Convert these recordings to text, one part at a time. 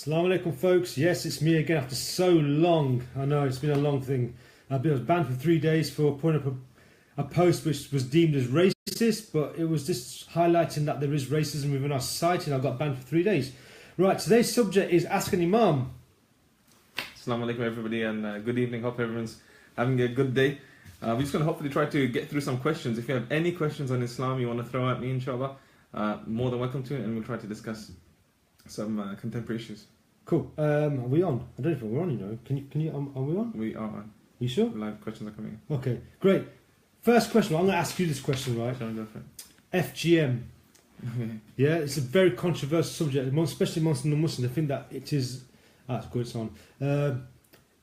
Assalamu alaikum, folks. Yes, it's me again after so long. I know it's been a long thing. I was banned for 3 days for putting up a post which was deemed as racist, but it was just highlighting that there is racism within our society, and I got banned for 3 days. Right, today's subject is Ask an Imam. Assalamu alaikum everybody, and good evening. Hope everyone's having a good day. We're just going to hopefully try to get through some questions. If you have any questions on Islam you want to throw at me, inshallah, more than welcome to, and we'll try to discuss some contemporary issues. Cool. Are we on? I don't know if we're on, you know. Can you, are we on? We are on. You sure? Live questions are coming in. Okay, great. First question, I'm going to ask you this question, right? Shall we go for it? FGM. Yeah, it's a very controversial subject, especially amongst non-Muslims. I think that it is... it's good, it's on.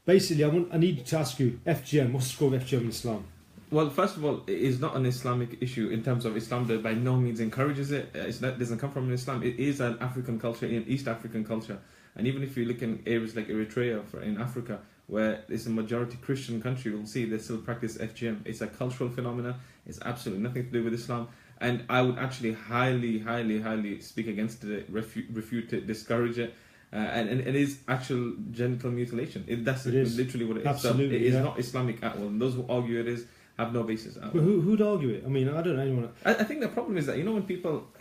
Basically, I need to ask you, FGM, what's the score of FGM in Islam? Well, first of all, it is not an Islamic issue in terms of Islam that by no means encourages it. It doesn't come from Islam. It is an African culture, an East African culture. And even if you look in areas like Eritrea in Africa, where it's a majority Christian country, you'll see they still practice FGM. It's a cultural phenomenon. It's absolutely nothing to do with Islam. And I would actually highly speak against it, refute it, discourage it. And it is actual genital mutilation. That's literally what it is. Absolutely, so it is not Islamic at all. And those who argue it is have no basis at all. But who'd argue it? I mean, I don't know anyone. I think the problem is that, you know, when people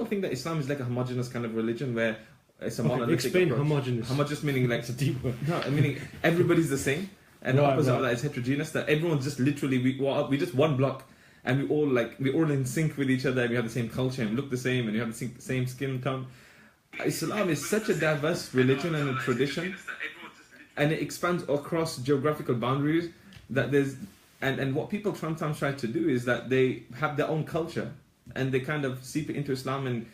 think that Islam is like a homogenous kind of religion where it's a monolithic explain approach. homogenous. Homogenous meaning like It's a deep word. no, meaning everybody's the same, and the opposite of that is heterogeneous. That everyone's just literally we just one block, and we're all in sync with each other. And we have the same culture and look the same, and we have the same skin tone. Islam is such a diverse religion and a tradition, and it expands across geographical boundaries. That there's and what people sometimes try to do is that they have their own culture, and they kind of seep it into Islam, and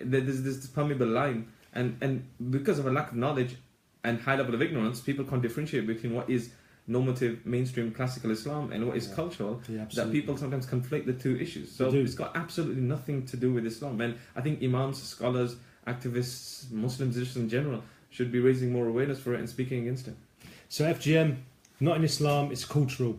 there's this permeable line. And because of a lack of knowledge and high level of ignorance, people can't differentiate between what is normative, mainstream, classical Islam and what is cultural. Yeah, that people sometimes conflate the two issues. So it's got absolutely nothing to do with Islam. And I think imams, scholars, activists, Muslims just in general should be raising more awareness for it and speaking against it. So FGM, not in Islam, it's cultural.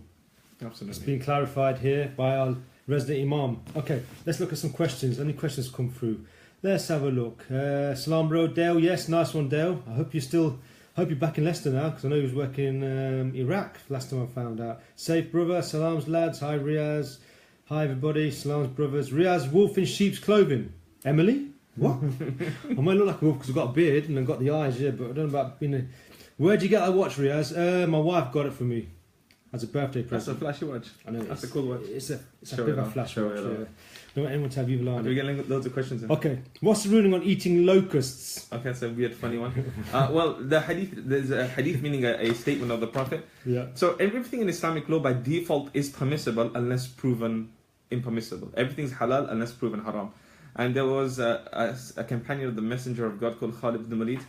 Absolutely. It's been clarified here by our resident Imam. Okay, let's look at some questions. Any questions come through? Let's have a look. Salam bro, Dale. Yes, nice one, Dale. I hope you're back in Leicester now, because I know he was working in Iraq last time I found out. Safe brother, salams lads. Hi Riaz. Hi everybody, salams brothers. Riaz, wolf in sheep's clothing. Emily? What? I might look like a wolf because I've got a beard and I've got the eyes, yeah, but I don't know about being a... Where'd you get that watch, Riaz? My wife got it for me as a birthday present. That's a flashy watch. I know. That's a cool watch. It's a bit of a flash watch, yeah. Don't want anyone to have evil eye. We're getting loads of questions in. Okay, what's the ruling on eating locusts? Okay, that's a weird, funny one. Well, there's a hadith meaning a statement of the Prophet. Yeah. So everything in Islamic law by default is permissible unless proven impermissible. Everything's halal unless proven haram. And there was a companion of the Messenger of God called Khalid ibn Walid,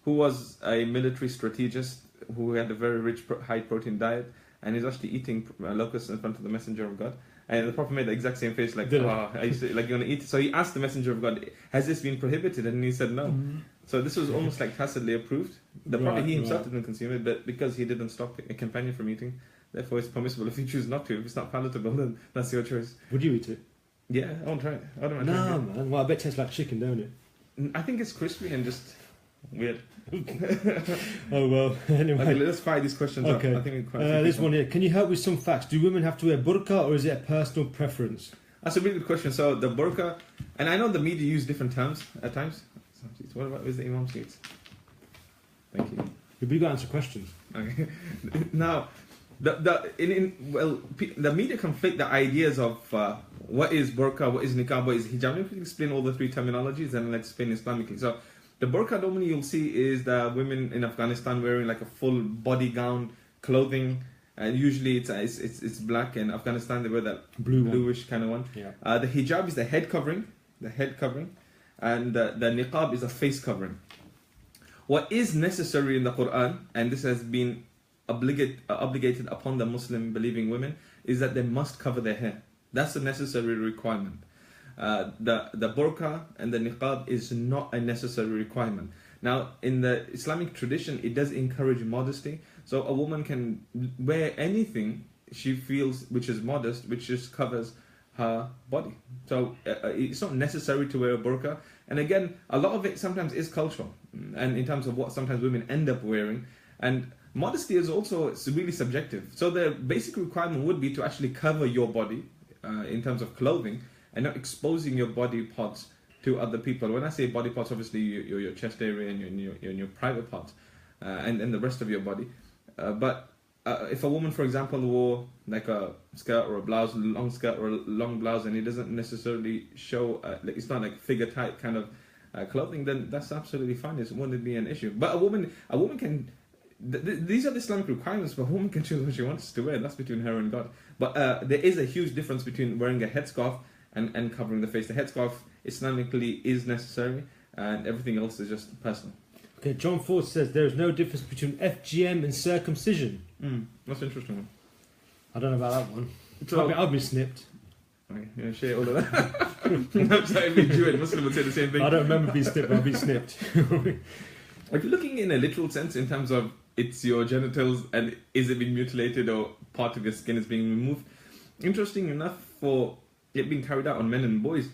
who was a military strategist who had a very rich, high protein diet, and he's actually eating locusts in front of the Messenger of God. And the Prophet made the exact same face, like, I used to, like, you want to eat? So he asked the Messenger of God, has this been prohibited? And he said no. Mm-hmm. So this was almost like tacitly approved. The Prophet, he himself didn't consume it, but because he didn't stop a companion from eating, therefore it's permissible. If you choose not to, if it's not palatable, then that's your choice. Would you eat it? Yeah, I won't try it. I don't mind trying it. Man. Well, I bet it tastes like chicken, don't it? I think it's crispy and just weird. Oh well. Anyway, okay, let's fire these questions up. Okay. I think this one here. Can you help with some facts? Do women have to wear burqah, or is it a personal preference? That's a really good question. So the burqah, and I know the media use different terms at times. What about with the Imam seats? Thank you. You've got to answer questions. Okay. Now, the media conflate the ideas of what is burqah, what is niqab, what is hijab. Let me explain all the three terminologies and let's explain Islamically. So the burqah normally you'll see is the women in Afghanistan wearing like a full body gown clothing, and usually it's black. In Afghanistan they wear that bluish kind of one. Yeah. The hijab is the head covering, and the niqab is a face covering. What is necessary in the Quran, and this has been obligated upon the Muslim believing women, is that they must cover their hair. That's a necessary requirement. The burqah and the niqab is not a necessary requirement. Now, in the Islamic tradition, it does encourage modesty. So a woman can wear anything she feels which is modest, which just covers her body. So it's not necessary to wear a burqah. And again, a lot of it sometimes is cultural. and in terms of what sometimes women end up wearing. And modesty is also, it's really subjective. So the basic requirement would be to actually cover your body in terms of clothing and not exposing your body parts to other people. When I say body parts, obviously your chest area and your private parts and the rest of your body. But if a woman, for example, wore like a skirt or a blouse, long skirt or a long blouse, and it doesn't necessarily show, like it's not like figure tight kind of clothing, then that's absolutely fine. It wouldn't be an issue. But a woman can. These are the Islamic requirements, but a woman can choose what she wants to wear. That's between her and God. But there is a huge difference between wearing a headscarf and covering the face. The headscarf Islamically is necessary, and everything else is just personal. Okay, John Ford says there is no difference between FGM and circumcision. That's an interesting one. I don't know about that one. So, I've been snipped. Okay, yeah, share all of that. I'm sorry, every Jew and Muslim would say the same thing. I don't remember being snipped, but I've been snipped. If you're looking in a literal sense in terms of it's your genitals and is it being mutilated or part of your skin is being removed, interesting enough for it being carried out on men and boys,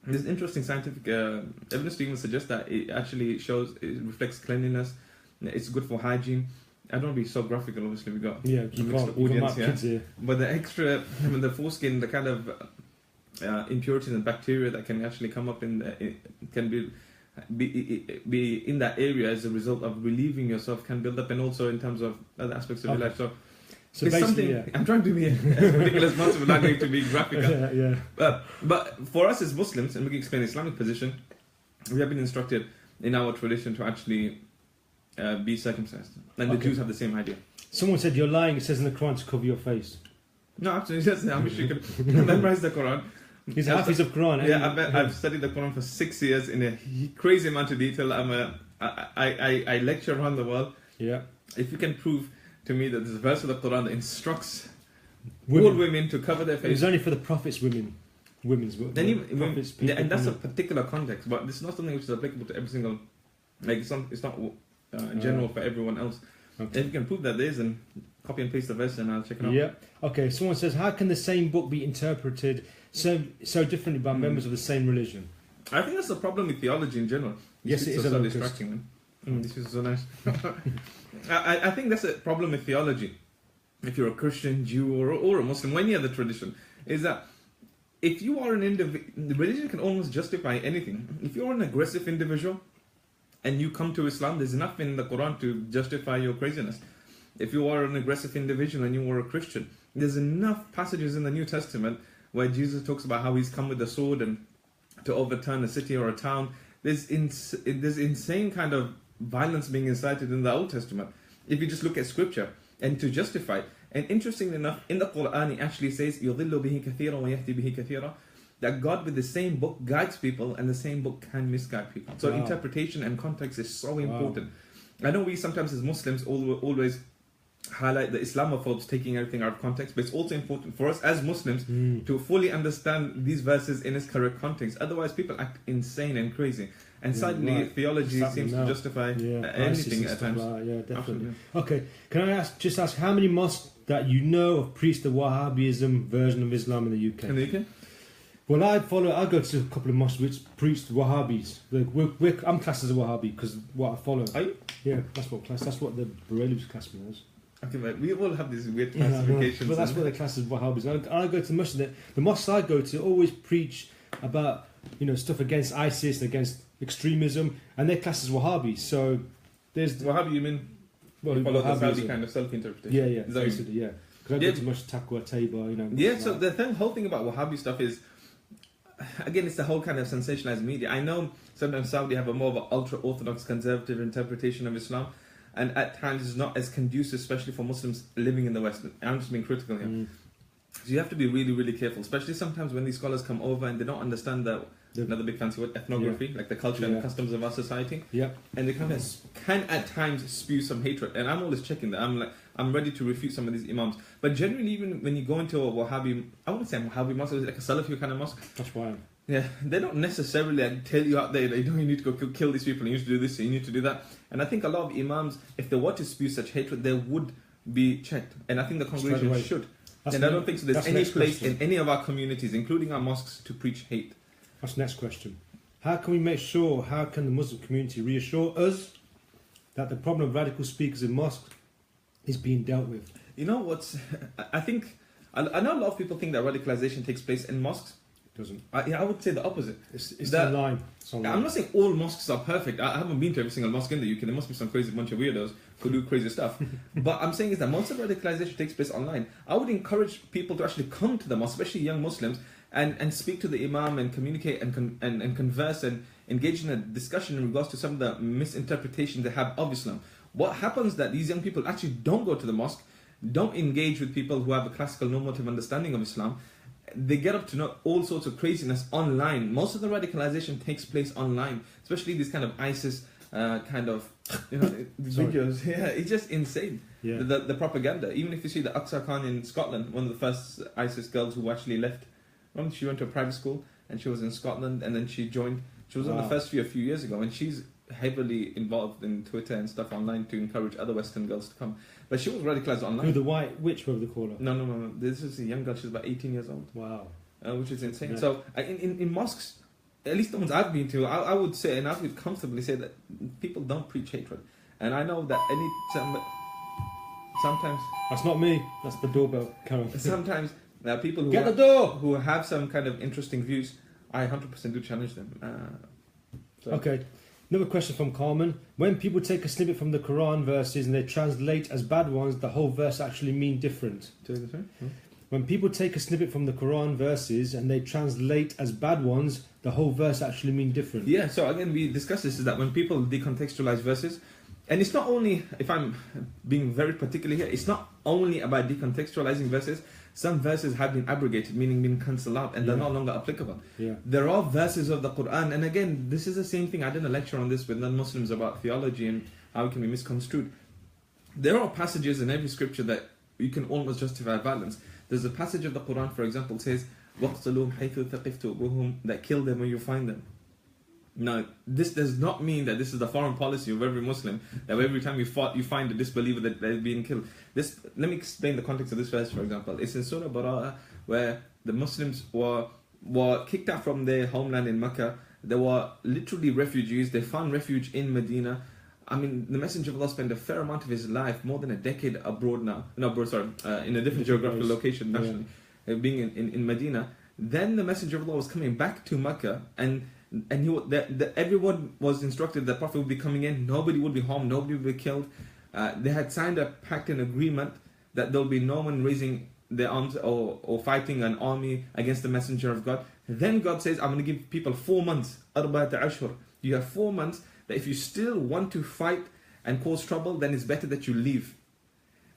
there's interesting scientific evidence to even suggest that it actually shows, it reflects cleanliness, it's good for hygiene. I don't want to be so graphical, obviously we got you can't kids here. But the extra, the foreskin, the kind of impurities and bacteria that can actually come up can be in that area as a result of relieving yourself can build up, and also in terms of other aspects of your life. So it's something I'm trying to be as ridiculous as possible, not going to be graphical. But for us as Muslims, and we can explain the Islamic position, we have been instructed in our tradition to actually be circumcised, and the Jews have the same idea. Someone said you're lying. It says in the Quran to cover your face. No, absolutely. I'm sure you can memorize the Quran. He's a Hafiz of Quran. Yeah, I've studied the Quran for 6 years in a crazy amount of detail. I lecture around the world. Yeah. If you can prove to me that there's a verse of the Quran that instructs all women to cover their face. It was only for the Prophet's women's prophets, people, and that's a particular context, but it's not something which is applicable to every single. Like it's not general for everyone else. Okay. If you can prove that there is, then copy and paste the verse and I'll check it out. Yeah. Okay. Someone says, how can the same book be interpreted so differently by members of the same religion? I think that's the problem with theology in general. Yes, it is so distracting, man. This is so nice. I think that's a problem with theology. If you're a Christian, Jew, or a Muslim, or any other tradition, is that if you are an individual, religion can almost justify anything. If you're an aggressive individual and you come to Islam, there's enough in the Quran to justify your craziness. If you are an aggressive individual and you are a Christian, there's enough passages in the New Testament where Jesus talks about how he's come with a sword and to overturn a city or a town. There's insane kind of violence being incited in the Old Testament. If you just look at scripture and to justify it. And interestingly enough, in the Quran it actually says يُضِلُّ بِهِ كَثِيرًا وَيَهْدِي بِهِ كَثِيرًا, that God with the same book guides people and the same book can misguide people. So interpretation and context is so important. I know we sometimes as Muslims always highlight the Islamophobes taking everything out of context, but it's also important for us as Muslims to fully understand these verses in its correct context. Otherwise people act insane and crazy. And suddenly theology seems to justify anything at times. Yeah, definitely. Absolutely. Okay, can I ask how many mosques that you know have preached the Wahabism version of Islam in the UK? In the UK? Well, I go to a couple of mosques which preach the Wahhabis. I'm classed as a Wahhabi because what I follow. Are you? Yeah, that's what the Bareilly's class me as. Okay, but we all have these weird classifications. But that's what they class as Wahhabis. I go to the mosques. The mosques I go to always preach about stuff against ISIS, against extremism, and they're classed as Wahhabis. So there's Wahhabi. You mean? Well, follow the Saudi kind of self-interpretation. Yeah, basically, yeah. Because I go to much Taqwa, Taiba, Yeah, so the whole thing about Wahhabi stuff is, again, it's the whole kind of sensationalized media. I know sometimes Saudi have a more of an ultra-orthodox conservative interpretation of Islam, and at times it's not as conducive, especially for Muslims living in the West. I'm just being critical here. So you have to be really, really careful, especially sometimes when these scholars come over and they don't understand another big fancy word, ethnography, like the culture and customs of our society. Yeah. And they can at times spew some hatred. And I'm always checking that. I'm ready to refute some of these imams. But generally, even when you go into a Wahhabi, I wouldn't say a Wahhabi mosque, it's like a Salafi kind of mosque. That's why. Yeah, they don't necessarily tell you out there that you need to go kill these people, you need to do this, you need to do that. And I think a lot of imams, if they were to spew such hatred, they would be checked. And I think the congregation should. I don't think so. There's any place in any of our communities, including our mosques, to preach hate. That's the next question. How can the Muslim community reassure us that the problem of radical speakers in mosques is being dealt with. You know what's? I think I know a lot of people think that radicalization takes place in mosques. It doesn't. I would say the opposite. It's online. I'm not saying all mosques are perfect. I haven't been to every single mosque in the UK. There must be some crazy bunch of weirdos who do crazy stuff. But I'm saying is that most of radicalization takes place online. I would encourage people to actually come to the mosque, especially young Muslims, and speak to the Imam and communicate and converse and engage in a discussion in regards to some of the misinterpretations they have of Islam. What happens that these young people actually don't go to the mosque, don't engage with people who have a classical normative understanding of Islam. They get up to know all sorts of craziness online. Most of the radicalization takes place online, especially these kind of ISIS videos. Yeah, it's just insane. Yeah. The propaganda. Even if you see the Aqsa Khan in Scotland, one of the first ISIS girls who actually left. Remember, she went to a private school and she was in Scotland, and then she joined. She was on the first few a few years ago, and she's heavily involved in Twitter and stuff online to encourage other Western girls to come. But she was radicalized online. Who, the white witch, whatever they call her? No. This is a young girl. She's about 18 years old. Wow. Which is insane. Yeah. So in mosques, at least the ones I've been to, I would say, and I would comfortably say that people don't preach hatred. And I know that sometimes... That's not me. That's the doorbell. Carol. Sometimes there are people Get the door! Who have some kind of interesting views. I 100% do challenge them. Okay. Another question from Carmen. When people take a snippet from the Quran verses and they translate as bad ones, the whole verse actually mean different. When people take a snippet from the Quran verses and they translate as bad ones, the whole verse actually mean different. Yeah, so again, we discussed this, is that when people decontextualize verses, and it's not only, if I'm being very particular here, it's not only about decontextualizing verses. Some verses have been abrogated, meaning been cancelled out, and they're no longer applicable. Yeah. There are verses of the Quran, and again, this is the same thing. I did a lecture on this with non-Muslims about theology and how it can be misconstrued. There are passages in every scripture that you can almost justify violence. There's a passage of the Quran, for example, says, وَاقْتُلُوهُمْ حَيْثُ ثَقِفْتُمُوهُمْ, that kill them when you find them. Now, this does not mean that this is the foreign policy of every Muslim, that every time you find a disbeliever that they're being killed. Let me explain the context of this verse, for example. It's in Surah Burqah, where the Muslims were kicked out from their homeland in Mecca. They were literally refugees. They found refuge in Medina. I mean, the Messenger of Allah spent a fair amount of his life, more than a decade abroad now. In a different geographical location, nationally, being in Medina. Then the Messenger of Allah was coming back to Mecca, and everyone was instructed that the Prophet would be coming in, nobody would be harmed, nobody would be killed. They had signed a pact and agreement that there will be no one raising their arms or fighting an army against the Messenger of God. Then God says, I'm going to give people 4 months, arba'ata ashhur. You have 4 months that if you still want to fight and cause trouble, then it's better that you leave.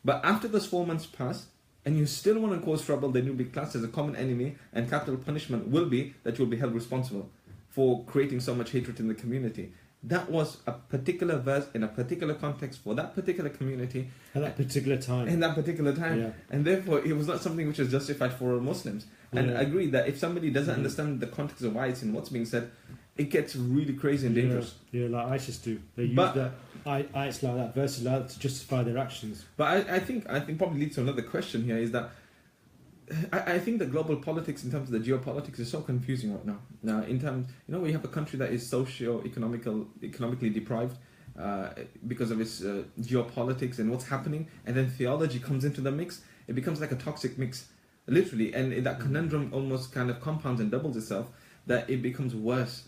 But after those 4 months pass, and you still want to cause trouble, then you'll be classed as a common enemy, and capital punishment will be that you'll be held responsible for creating so much hatred in the community. That was a particular verse in a particular context for that particular community. At that particular time. In that particular time. Yeah. And therefore, it was not something which is justified for Muslims. And I agree that if somebody doesn't understand the context of why it's in what's being said, it gets really crazy and dangerous. Yeah, like ISIS do. They use that ayats like that, verses like that to justify their actions. But I think probably leads to another question here, is that I think the global politics in terms of the geopolitics is so confusing right now. Now, in terms, we have a country that is economically deprived because of its geopolitics and what's happening, and then theology comes into the mix. It becomes like a toxic mix, literally, and that conundrum almost kind of compounds and doubles itself, that it becomes worse.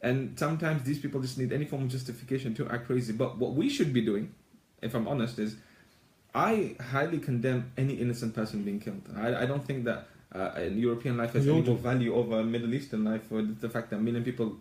And sometimes these people just need any form of justification to act crazy. But what we should be doing, if I'm honest, is I highly condemn any innocent person being killed. I don't think that European life has any more value over Middle Eastern life, or the fact that a million people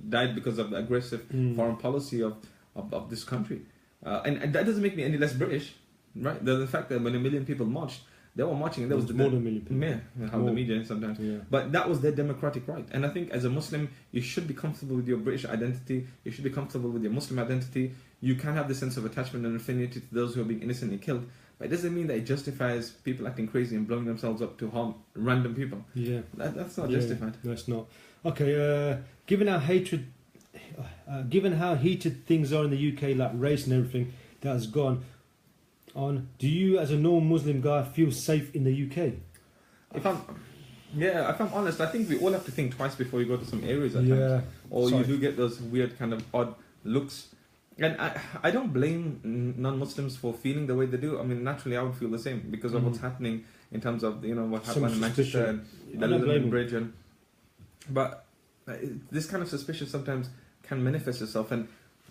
died because of the aggressive foreign policy of this country. And that doesn't make me any less British, right? The fact that when 1 million people marched, they were marching, and there was more than 1 million people. Yeah, how the media sometimes. Yeah. But that was their democratic right. And I think as a Muslim, you should be comfortable with your British identity. You should be comfortable with your Muslim identity. You can have the sense of attachment and affinity to those who are being innocently killed. But it doesn't mean that it justifies people acting crazy and blowing themselves up to harm random people. Yeah, that's not justified. No, it's not. Okay, given how heated things are in the UK, like race and everything that has gone on, do you, as a normal Muslim guy, feel safe in the UK? If I'm honest, I think we all have to think twice before you go to some areas at times. Or you do get those weird kind of odd looks And I don't blame non-Muslims for feeling the way they do. I mean, naturally, I would feel the same because of what's happening in terms of, you know, what happened in Manchester and the London Bridge. But this kind of suspicion sometimes can manifest itself. And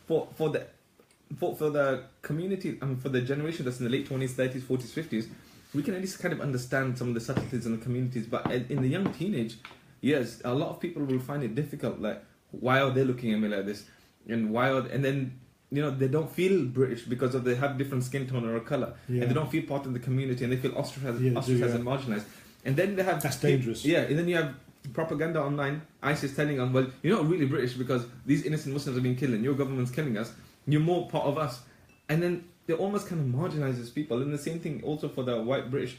for the community, I mean, for the generation that's in the late 20s, 30s, 40s, 50s, we can at least kind of understand some of the subtleties in the communities. But in the young teenage, yes, a lot of people will find it difficult. Like, why are they looking at me like this? And and then, you know, they don't feel British because they have different skin tone or a colour. Yeah. And they don't feel part of the community and they feel ostracized and marginalised. And then they have... That's dangerous. Yeah, and then you have propaganda online, ISIS telling them, well, you're not really British because these innocent Muslims are being killed and your government's killing us. You're more part of us. And then they almost kind of marginalises people. And the same thing also for the white British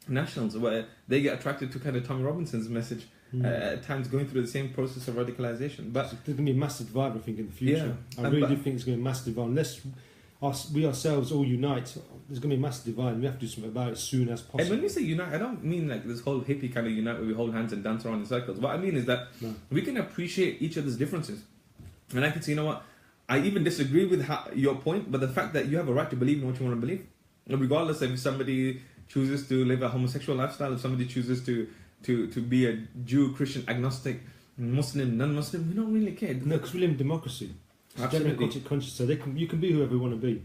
nationals, where they get attracted to kind of Tommy Robinson's message, at times going through the same process of radicalisation. But there's going to be a massive divide, I think, in the future. Yeah. I really do think it's going to be a massive divide. Unless we ourselves all unite, there's going to be a massive divide and we have to do something about it as soon as possible. And when we say unite, I don't mean like this whole hippie kind of unite where we hold hands and dance around in circles. What I mean is that we can appreciate each other's differences. And I can say, you know what, I even disagree with your point, but the fact that you have a right to believe in what you want to believe, regardless if somebody chooses to live a homosexual lifestyle, if somebody chooses to be a Jew, Christian, agnostic, Muslim, non-Muslim, we don't really care. No, because we live in democracy. Absolutely. Democratic country, so you can be whoever you want to be.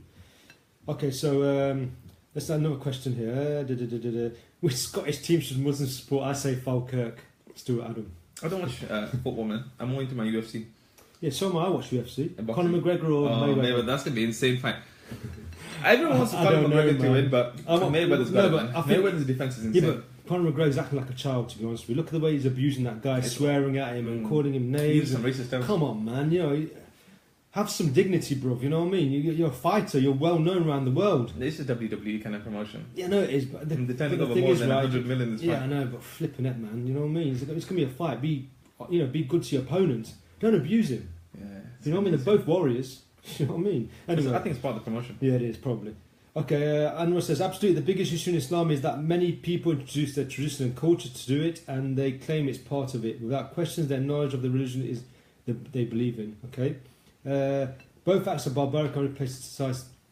Okay, so let's have another question here. Which Scottish team should Muslims support? I say Falkirk. Stuart Adam. I don't watch football, man. I'm more into my UFC. Yeah, so am I. watch UFC. Conor McGregor or Mayweather? That's going to be an insane fight. Everyone wants Conor McGregor to win, but Mayweather's got it, man. Mayweather's defense is insane. Yeah, but Conor McGregor's acting like a child, to be honest with you. Look at the way he's abusing that guy, swearing at him and calling him names. Some racist terms. Come on, man. You know, have some dignity, bro. You know what I mean? You're a fighter. You're well known around the world. This is WWE kind of promotion. Yeah, no, it is. But the turning over more than 100 million this fight. Yeah, I know, but flipping it, man. You know what I mean? It's going to be a fight. Be good to your opponent. Don't abuse him. Yeah. You know what I mean? They're both warriors. You know what I mean? Anyway, I think it's part of the promotion. Yeah, it is, probably. Okay, Anwar says, absolutely, the biggest issue in Islam is that many people introduce their tradition and culture to do it, and they claim it's part of it. Without questions, their knowledge of the religion is they believe in. Okay? Both acts are barbaric and replace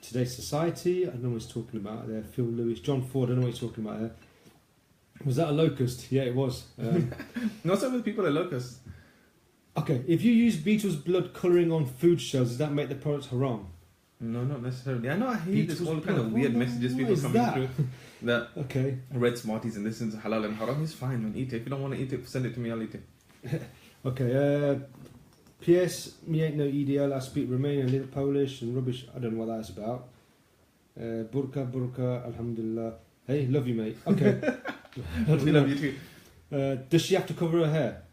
today's society. I don't know what he's talking about there. Phil Lewis, John Ford, I don't know what he's talking about there. Was that a locust? Yeah, it was. Not some of the people are locusts. Okay, if you use beetle's blood colouring on food shells, does that make the product haram? No, not necessarily. I know I hear this all kind of weird messages people coming through. That okay. Red Smarties and this is halal and haram. It's fine, man. Eat it. If you don't want to eat it, send it to me, I'll eat it. Okay, P.S. Me ain't no EDL, I speak Romanian, a little Polish and rubbish. I don't know what that's about. Burqah, alhamdulillah. Hey, love you, mate. Okay. We love you too. Does she have to cover her hair?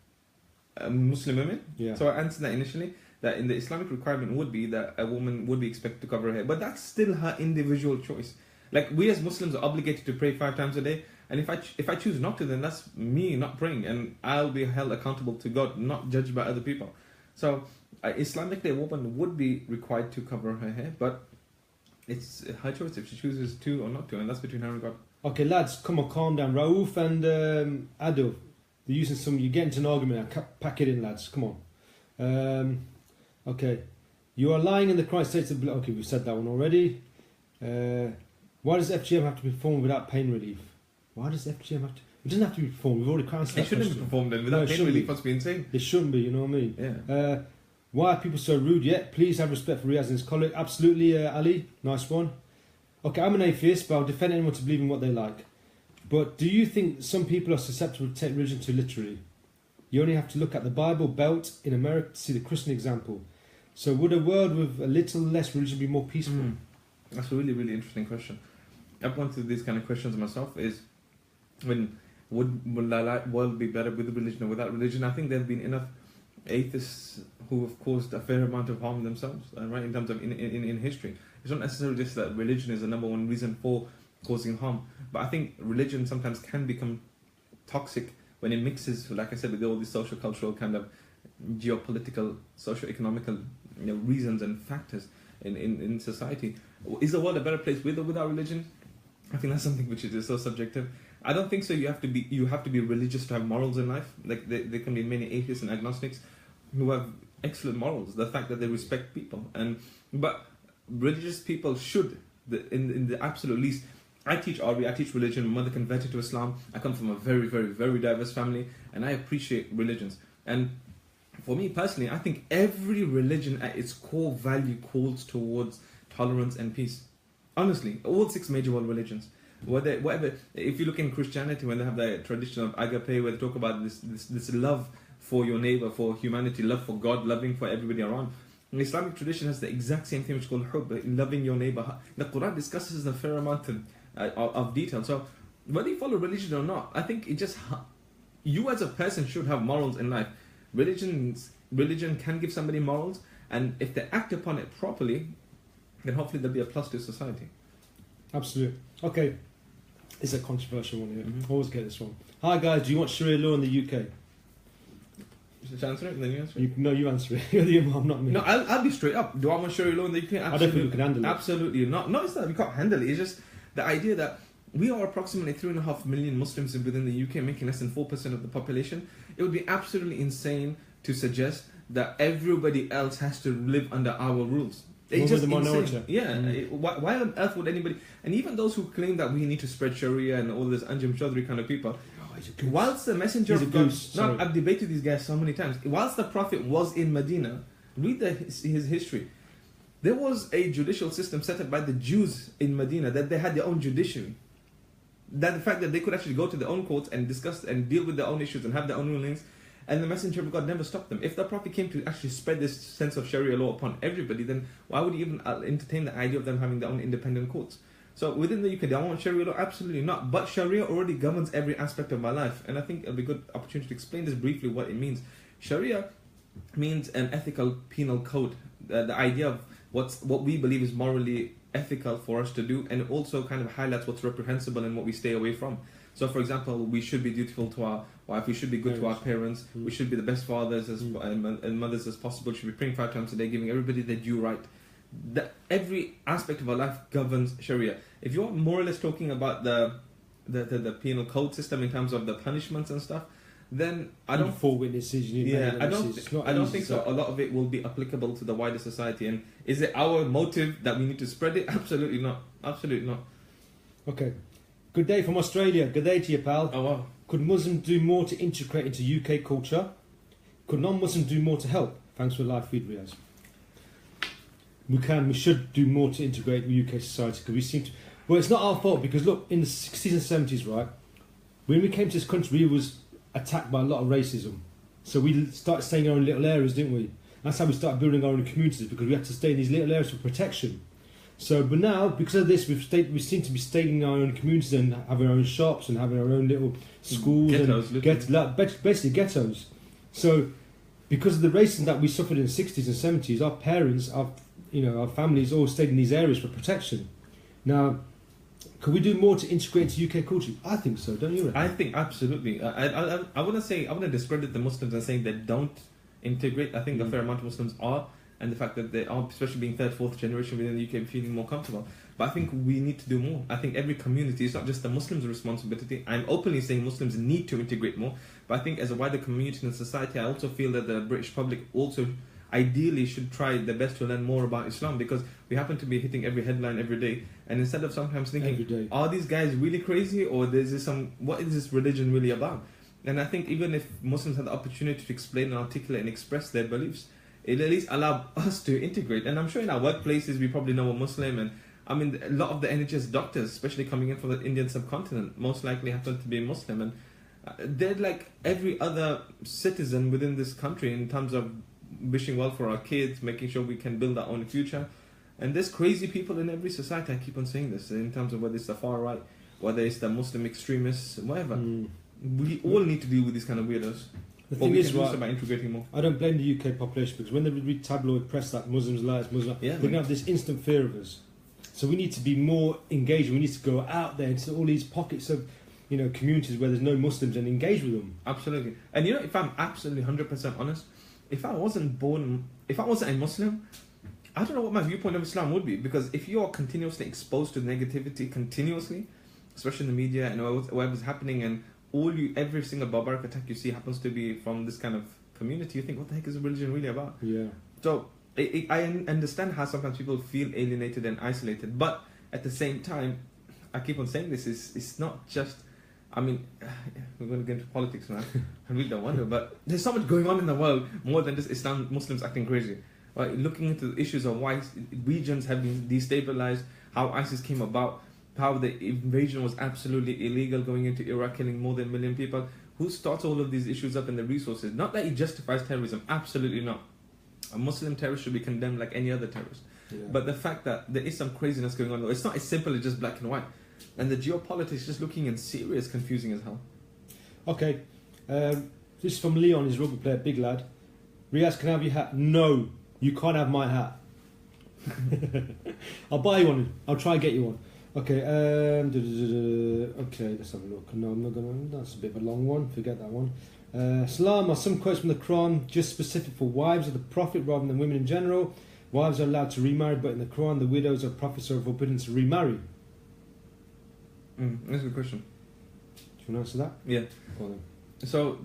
Muslim women? Yeah. So I answered that initially, that in the Islamic requirement would be that a woman would be expected to cover her hair. But that's still her individual choice. Like, we as Muslims are obligated to pray 5 times a day. And if I choose not to, then that's me not praying. And I'll be held accountable to God, not judged by other people. So, Islamically, a woman would be required to cover her hair, but it's her choice if she chooses to or not to, and that's between her and God. Okay, lads, come on, calm down. Raouf and Abdul, they're using you're getting into an argument now. Pack it in, lads, come on. Okay, you are lying in the Christ states of... Okay, we've said that one already. Why does FGM have to be performed without pain relief? Why does FGM have to... It doesn't have to be performed. We've already answered that. It shouldn't be performed then. Without pain relief, must be insane. It shouldn't be, you know what I mean? Yeah. Why are people so rude yet? Please have respect for Riaz and his colleague. Absolutely, Ali. Nice one. Okay, I'm an atheist, but I'll defend anyone to believe in what they like. But do you think some people are susceptible to take religion too literally? You only have to look at the Bible Belt in America to see the Christian example. So would a world with a little less religion be more peaceful? That's a really, really interesting question. I've gone through these kind of questions myself. Is when would the world be better with religion or without religion? I think there have been enough atheists who have caused a fair amount of harm themselves, right? In terms of in history, it's not necessarily just that religion is the number one reason for causing harm, but I think religion sometimes can become toxic when it mixes, like I said, with all these social, cultural, kind of geopolitical, socio-economical reasons and factors in society. Is the world a better place with or without religion? I think that's something which is so subjective. I don't think so. You have to be religious to have morals in life. Like there can be many atheists and agnostics who have excellent morals, the fact that they respect people. But religious people should, in the absolute least. I teach Arabic, I teach religion. My mother converted to Islam. I come from a very, very, very diverse family, and I appreciate religions. And for me personally, I think every religion at its core value calls towards tolerance and peace. Honestly, all 6 major world religions. Whatever, if you look in Christianity, when they have the tradition of agape, where they talk about this love for your neighbor, for humanity, love for God, loving for everybody around. The Islamic tradition has the exact same thing, which is called hub, loving your neighbor. The Quran discusses a fair amount of detail. So whether you follow religion or not, I think it just, you as a person should have morals in life. Religion can give somebody morals, and if they act upon it properly, then hopefully there'll be a plus to society. Absolutely. Okay, it's a controversial one here. Always get this one. Hi guys, do you want Sharia law in the UK? Should I answer it and then you answer it? No, you answer it. You're the Imam, not me. No, I'll be straight up. Do I want Sharia law in the UK? Absolutely. I don't think we can handle it. Absolutely not. No, it's not. We can't handle it. It's just the idea that we are approximately 3.5 million Muslims within the UK, making less than 4% of the population. It would be absolutely insane to suggest that everybody else has to live under our rules. It's just insane. Yeah. Why on earth would anybody... And even those who claim that we need to spread Sharia and all this Anjum Chaudhry kind of people... Whilst the messenger of God... No, I've debated these guys so many times. Whilst the Prophet was in Medina, read his history. There was a judicial system set up by the Jews in Medina, that they had their own judiciary. That the fact that they could actually go to their own courts and discuss and deal with their own issues and have their own rulings, and the messenger of God never stopped them. If the Prophet came to actually spread this sense of Sharia law upon everybody, then why would he even entertain the idea of them having their own independent courts? So within the UK, do I want Sharia law? Absolutely not. But Sharia already governs every aspect of my life. And I think it'll be a good opportunity to explain this briefly, what it means. Sharia means an ethical penal code. The idea of what we believe is morally ethical for us to do, and it also kind of highlights what's reprehensible and what we stay away from. So for example, we should be dutiful to our wife, we should be good to our parents, we should be the best fathers and mothers as possible, should be praying 5 times a day, giving everybody their due right. Every aspect of our life governs Sharia. If you're more or less talking about the penal code system in terms of the punishments and stuff, then I don't... 4 witnesses, you need I don't think so. A lot of it will be applicable to the wider society. And is it our motive that we need to spread it? Absolutely not. Absolutely not. Okay. Good day from Australia. Good day to you, pal. Oh, wow. Could Muslims do more to integrate into UK culture? Could non-Muslims do more to help? Thanks for the live feed, Riaz. We should do more to integrate with UK society, because we seem to... Well, it's not our fault, because look, in the 60s and 70s, right, when we came to this country, we was attacked by a lot of racism. So we started staying in our own little areas, didn't we? That's how we started building our own communities, because we had to stay in these little areas for protection. So, but now, because of this, we seem to be staying in our own communities and having our own shops and having our own little schools. Basically ghettos. So, because of the racism that we suffered in the 60s and 70s, our parents, our families all stayed in these areas for protection. Now, could we do more to integrate into UK culture? I think so, don't you reckon? I think absolutely. I want to discredit the Muslims and saying they don't integrate. I think a fair amount of Muslims are, and the fact that they are, especially being 3rd, 4th generation within the UK, feeling more comfortable. But I think we need to do more. I think every community, it's not just the Muslims' responsibility. I'm openly saying Muslims need to integrate more, but I think as a wider community and society, I also feel that the British public also ideally should try their best to learn more about Islam, because we happen to be hitting every headline every day, and instead of sometimes thinking, are these guys really crazy, or what is this religion really about? And I think even if Muslims have the opportunity to explain and articulate and express their beliefs, it at least allow us to integrate. And I'm sure in our workplaces we probably know a Muslim, and I mean a lot of the NHS doctors, especially coming in from the Indian subcontinent, most likely happen to be Muslim, and they're like every other citizen within this country in terms of wishing well for our kids, making sure we can build our own future. And there's crazy people in every society. I keep on saying this in terms of whether it's the far right, whether it's the Muslim extremists, whatever. We all need to deal with these kind of weirdos. The thing is, right, about integrating more. I don't blame the UK population, because when they read tabloid press that Muslims liars, they're going to have this instant fear of us. So we need to be more engaged. We need to go out there into all these pockets of, communities where there's no Muslims and engage with them. Absolutely. And if I'm absolutely 100% honest, if I wasn't a Muslim, I don't know what my viewpoint of Islam would be, because if you are continuously exposed to negativity continuously, especially in the media and whatever's happening, and every single barbaric attack you see happens to be from this kind of community, you think, what the heck is religion really about? Yeah. So I understand how sometimes people feel alienated and isolated, but at the same time, I keep on saying this, it's not just, I mean, we're going to get into politics now. I really don't want to, but there's so much going on in the world more than just Muslims acting crazy. Right? Looking into the issues of why regions have been destabilized, how ISIS came about, how the invasion was absolutely illegal, going into Iraq, killing more than 1 million people. Who starts all of these issues up in the resources? Not that it justifies terrorism, absolutely not. A Muslim terrorist should be condemned like any other terrorist. Yeah. But the fact that there is some craziness going on, it's not as simple as just black and white. And the geopolitics just looking in Syria is confusing as hell. Okay, this is from Leon, his rugby player, big lad. Riaz, can I have your hat? No, you can't have my hat. I'll buy you one. I'll try and get you one. Okay, okay, let's have a look. No, I'm not gonna. That's a bit of a long one. Forget that one. Salam are some quotes from the Quran just specific for wives of the Prophet rather than women in general. Wives are allowed to remarry, but in the Quran, the widows of prophets are forbidden to remarry. That's a good question. Do you want to answer that? Yeah. Go on then. So,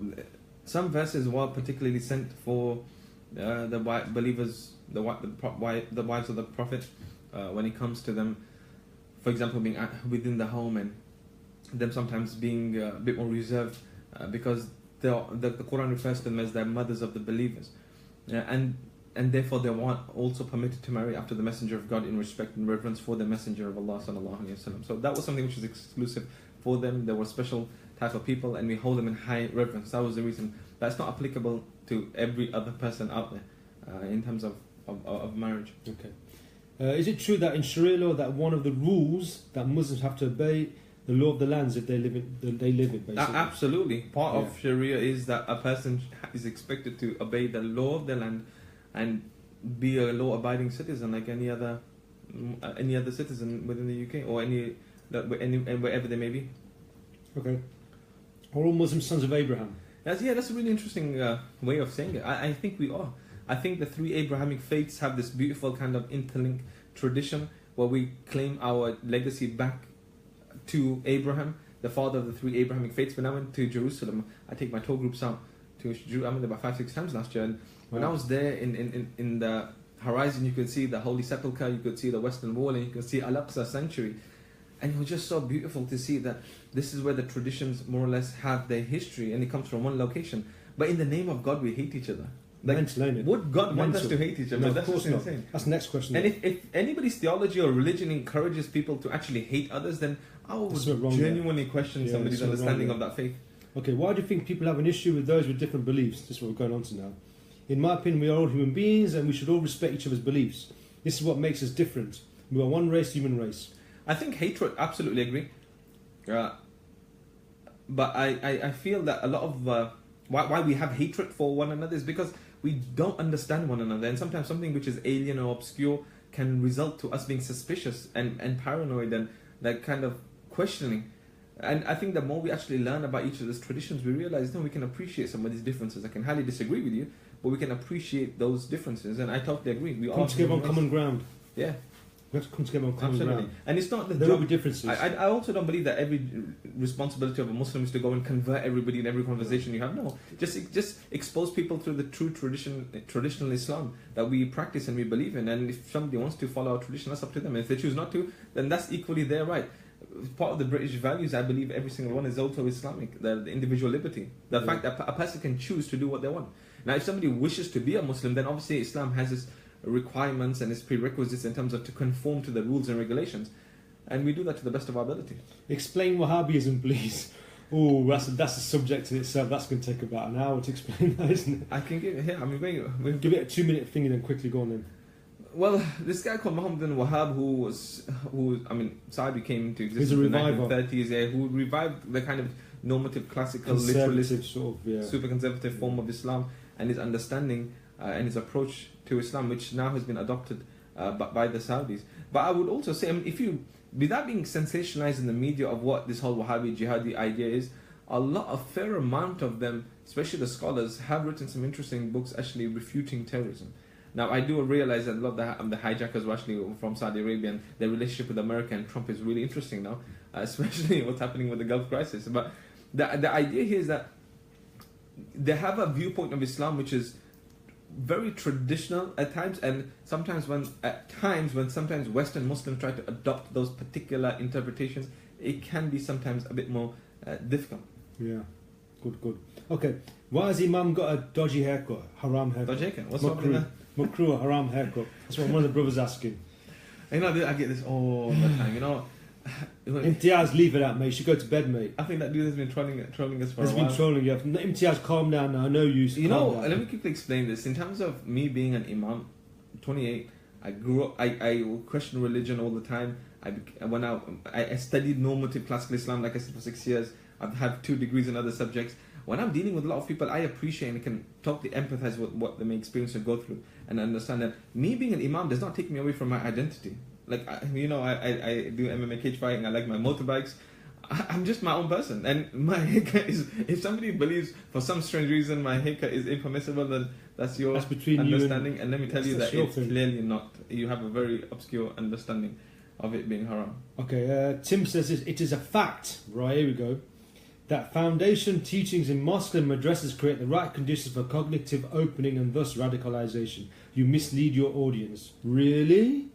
some verses were particularly sent for the believers, the wives of the Prophet, when it comes to them, for example, being within the home and them sometimes being a bit more reserved, because the Quran refers to them as the mothers of the believers, and therefore they weren't also permitted to marry after the Messenger of God in respect and reverence for the Messenger of Allah sallallahu alaihi wasallam. So that was something which was exclusive for them. They were special type of people, and we hold them in high reverence. That was the reason. That's not applicable to every other person out there in terms of marriage. Okay. Is it true that in Sharia law that one of the rules that Muslims have to obey the law of the lands if they live in basically? Absolutely. Part of Sharia is that a person is expected to obey the law of the land and be a law-abiding citizen like any other citizen within the UK or any wherever they may be. Okay. Are all Muslims sons of Abraham? That's a really interesting way of saying it. I think we are. I think the three Abrahamic faiths have this beautiful kind of interlinked tradition where we claim our legacy back to Abraham, the father of the three Abrahamic faiths. When I went to Jerusalem, I take my tour groups out to Jerusalem. I went there about 5-6 times last year, and when I was there in the horizon, you could see the Holy Sepulchre, you could see the Western Wall, and you could see Al-Aqsa Sanctuary. And it was just so beautiful to see that this is where the traditions more or less have their history, and it comes from one location. But in the name of God, we hate each other. Like, would God want us to hate each other? No, that's of course not. insane. That's the next question. And if anybody's theology or religion encourages people to actually hate others, then I would genuinely question somebody's understanding of that faith. Okay, why do you think people have an issue with those with different beliefs? This is what we're going on to now. In my opinion, we are all human beings and we should all respect each other's beliefs. This is what makes us different. We are one race, human race. I think hatred, absolutely agree. But I feel that a lot of why we have hatred for one another is because we don't understand one another, and sometimes something which is alien or obscure can result to us being suspicious and paranoid and that kind of questioning. And I think the more we actually learn about each other's traditions, we realize we can appreciate some of these differences. I can highly disagree with you, but we can appreciate those differences, and I totally agree. We come together on common ground. Yeah. We have to come together on common ground. And it's not the there job. will be differences. I also don't believe that every responsibility of a Muslim is to go and convert everybody in every conversation you have. No, just expose people to the true traditional Islam that we practice and we believe in. And if somebody wants to follow our tradition, that's up to them. And if they choose not to, then that's equally their right. Part of the British values, I believe every single one is also Islamic. The individual liberty, the fact that a person can choose to do what they want. Now, if somebody wishes to be a Muslim, then obviously Islam has its requirements and its prerequisites in terms of to conform to the rules and regulations, and we do that to the best of our ability. Explain Wahabism, please. Oh, that's a subject in itself. That's going to take about an hour to explain that, isn't it? I can give it here. I mean, we'll give it a 2-minute thing and then quickly go on then. Well, this guy called Muhammad bin Wahab, who Saudi came into existence in the 1930s, who revived the kind of normative, classical, literalist, sort of, super conservative form of Islam, and his understanding and his approach to Islam, which now has been adopted by the Saudis. But I would also say, without being sensationalized in the media of what this whole Wahhabi jihadi idea is, a fair amount of them, especially the scholars, have written some interesting books actually refuting terrorism. Now, I do realize that a lot of the hijackers were actually from Saudi Arabia, and their relationship with America and Trump is really interesting now, especially what's happening with the Gulf crisis. But the idea here is that they have a viewpoint of Islam which is very traditional at times, and sometimes when sometimes Western Muslims try to adopt those particular interpretations, it can be sometimes a bit more difficult. Yeah, good. Okay, why has Imam got a dodgy haircut, haram haircut? Dodgy haircut? What's wrong with that? Makroo or haram haircut? That's what one of the brothers asking. You know, I get this all the time. You know, Imtiaz, leave it out, mate. You should go to bed, mate. I think that dude has been trolling us for a while. He's been trolling you. Imtiaz, calm down now. I know you. You know, let me quickly explain this. In terms of me being an Imam, 28, I grew up. I questioned religion all the time. I studied normative classical Islam, like I said, for 6 years. I've had 2 degrees in other subjects. When I'm dealing with a lot of people, I appreciate and can totally empathize with what they may experience and go through, and understand that me being an Imam does not take me away from my identity. Like, I do MMA cage fighting, I like my motorbikes. I'm just my own person, and my haircut is, if somebody believes for some strange reason my haircut is impermissible, then that's your understanding, and let me tell you that it's clearly not. You have a very obscure understanding of it being haram. Okay, Tim says it is a fact, right, here we go, that foundation teachings in mosques and madrasas create the right conditions for cognitive opening and thus radicalization. You mislead your audience. Really?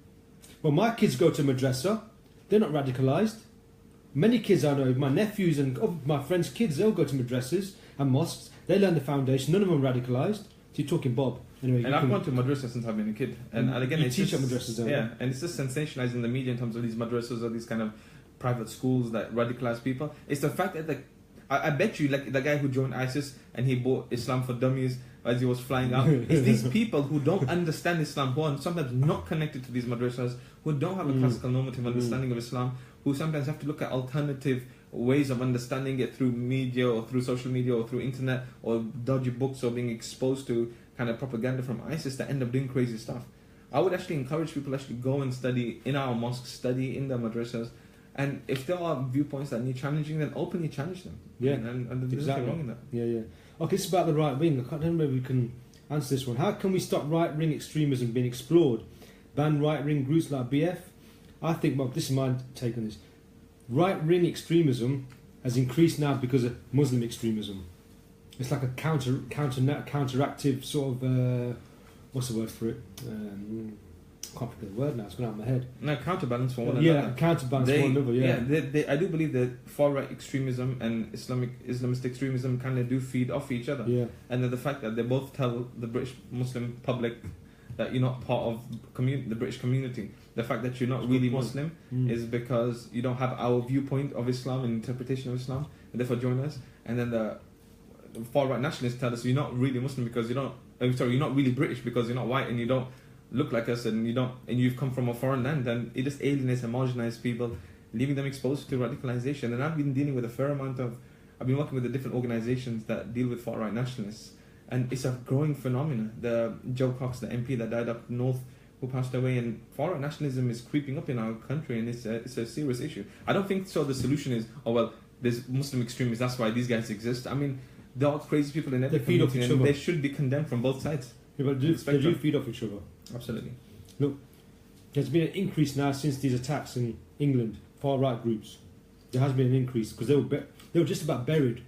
Well, my kids go to madrasa. They're not radicalized. Many kids I know, my nephews and my friends' kids, they'll go to madrasas and mosques. They learn the foundation. None of them radicalized. So you're talking Bob. Anyway, and I've gone to madrasa since I've been a kid. And again, it's teach at madrasas, don't you? Yeah, and it's just sensationalizing the media in terms of these madrasas or these kind of private schools that radicalize people. It's the fact that I bet you, like the guy who joined ISIS and he bought Islam for Dummies as he was flying out, it's these people who don't understand Islam, who are sometimes not connected to these madrasas, who don't have a classical normative understanding of Islam, who sometimes have to look at alternative ways of understanding it through media or through social media or through internet or dodgy books or being exposed to kind of propaganda from ISIS that end up doing crazy stuff. I would actually encourage people to actually go and study in our mosques, study in the madrasas, and if there are viewpoints that need challenging, then openly challenge them. Yeah, and there's nothing wrong in that. Yeah. Okay, it's about the right wing. I don't know if we can answer this one. How can we stop right wing extremism being explored? Ban right wing groups like BF? I think, well, this is my take on this. Right wing extremism has increased now because of Muslim extremism. It's like a counteractive sort of what's the word for it? Can't think of the word now. It's gone out of my head. No, counterbalance for one another. Yeah, counterbalance for one another. Yeah, I do believe that far right extremism and Islamist extremism kind of do feed off each other. Yeah, and then the fact that they both tell the British Muslim public that you're not part of the British community. The fact that you're not really Muslim is because you don't have our viewpoint of Islam and interpretation of Islam, and therefore join us. And then the far right nationalists tell us you're not really Muslim because you don't. You're not really British because you're not white and you don't look like us and you've come from a foreign land. And it just alienates and marginalizes people, leaving them exposed to radicalization. And I've been dealing with a fair amount of. I've been working with the different organizations that deal with far right nationalists, and it's a growing phenomenon. The Joe Cox, the MP that died up north, who passed away, and far right nationalism is creeping up in our country, and it's a serious issue. I don't think so. The solution is, oh well, there's Muslim extremists, that's why these guys exist. I mean, there are crazy people in every community, and they should be condemned from both sides. Yeah, but they do feed off each other. Absolutely. Look, there's been an increase now since these attacks in England, far right groups. There has been an increase because they were just about buried,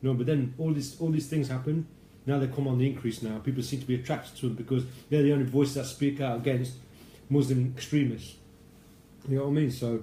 but then all these things happen. Now they come on the increase now. People seem to be attracted to them because they're the only voices that speak out against Muslim extremists. You know what I mean? So,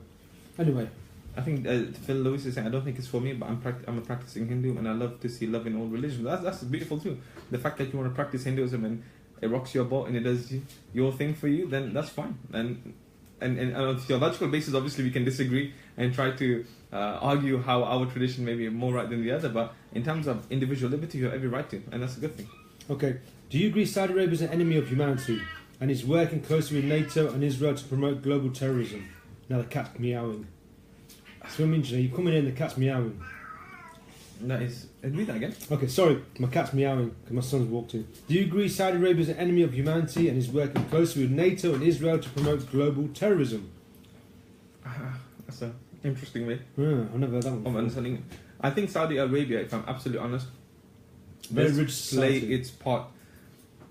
anyway. I think Phil Lewis is saying, I don't think it's for me, but I'm a practicing Hindu and I love to see love in all religions. That's beautiful too. The fact that you want to practice Hinduism and it rocks your boat and it does your thing for you, then that's fine. And on a theological basis, obviously we can disagree and try to argue how our tradition may be more right than the other, but in terms of individual liberty, you have every right to, and that's a good thing. Okay. Do you agree Saudi Arabia is an enemy of humanity and is working closely with NATO and Israel to promote global terrorism? Now the cat's meowing. So I mean, you're coming in, the cat's meowing. Read that again. Okay, sorry, my cat's meowing because my son's walked in. Do you agree Saudi Arabia is an enemy of humanity and is working closely with NATO and Israel to promote global terrorism? That's an interesting way. Yeah, I've never heard that one. Of understanding. I think Saudi Arabia, if I'm absolutely honest, very rich play its part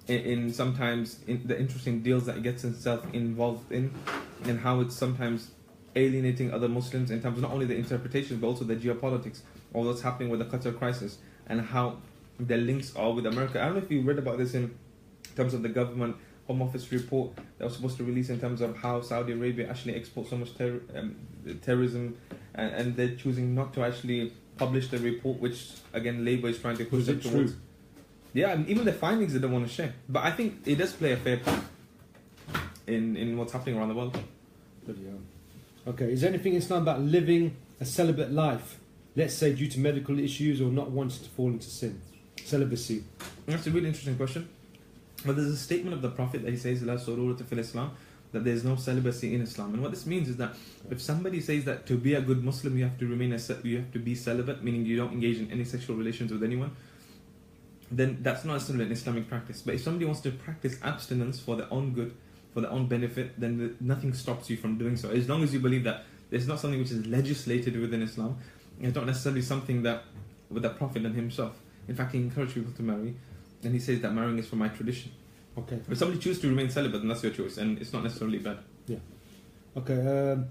in sometimes in the interesting deals that it gets itself involved in, and how it's sometimes alienating other Muslims in terms of not only the interpretations but also the geopolitics, all that's happening with the Qatar crisis, and how their links are with America. I don't know if you read about this in terms of the government Home Office report that was supposed to release in terms of how Saudi Arabia actually exports so much terrorism, and they're choosing not to actually publish the report, which again Labour is trying to push them towards. Yeah, and even the findings they don't want to share. But I think it does play a fair part in what's happening around the world. Okay, is there anything in Islam about living a celibate life, let's say due to medical issues or not wanting to fall into sin? Celibacy. That's a really interesting question. But there's a statement of the Prophet that he says, La sururata fil Islam, that there's no celibacy in Islam. And what this means is that if somebody says that to be a good Muslim you have to you have to be celibate, meaning you don't engage in any sexual relations with anyone, then that's not necessarily an Islamic practice. But if somebody wants to practice abstinence for their own good, for their own benefit, then nothing stops you from doing so. As long as you believe that it's not something which is legislated within Islam, it's not necessarily something that with the Prophet and himself. In fact, he encouraged people to marry, and he says that marrying is for my tradition. Okay. If somebody chooses to remain celibate, then that's your choice, and it's not necessarily bad. Yeah. Okay.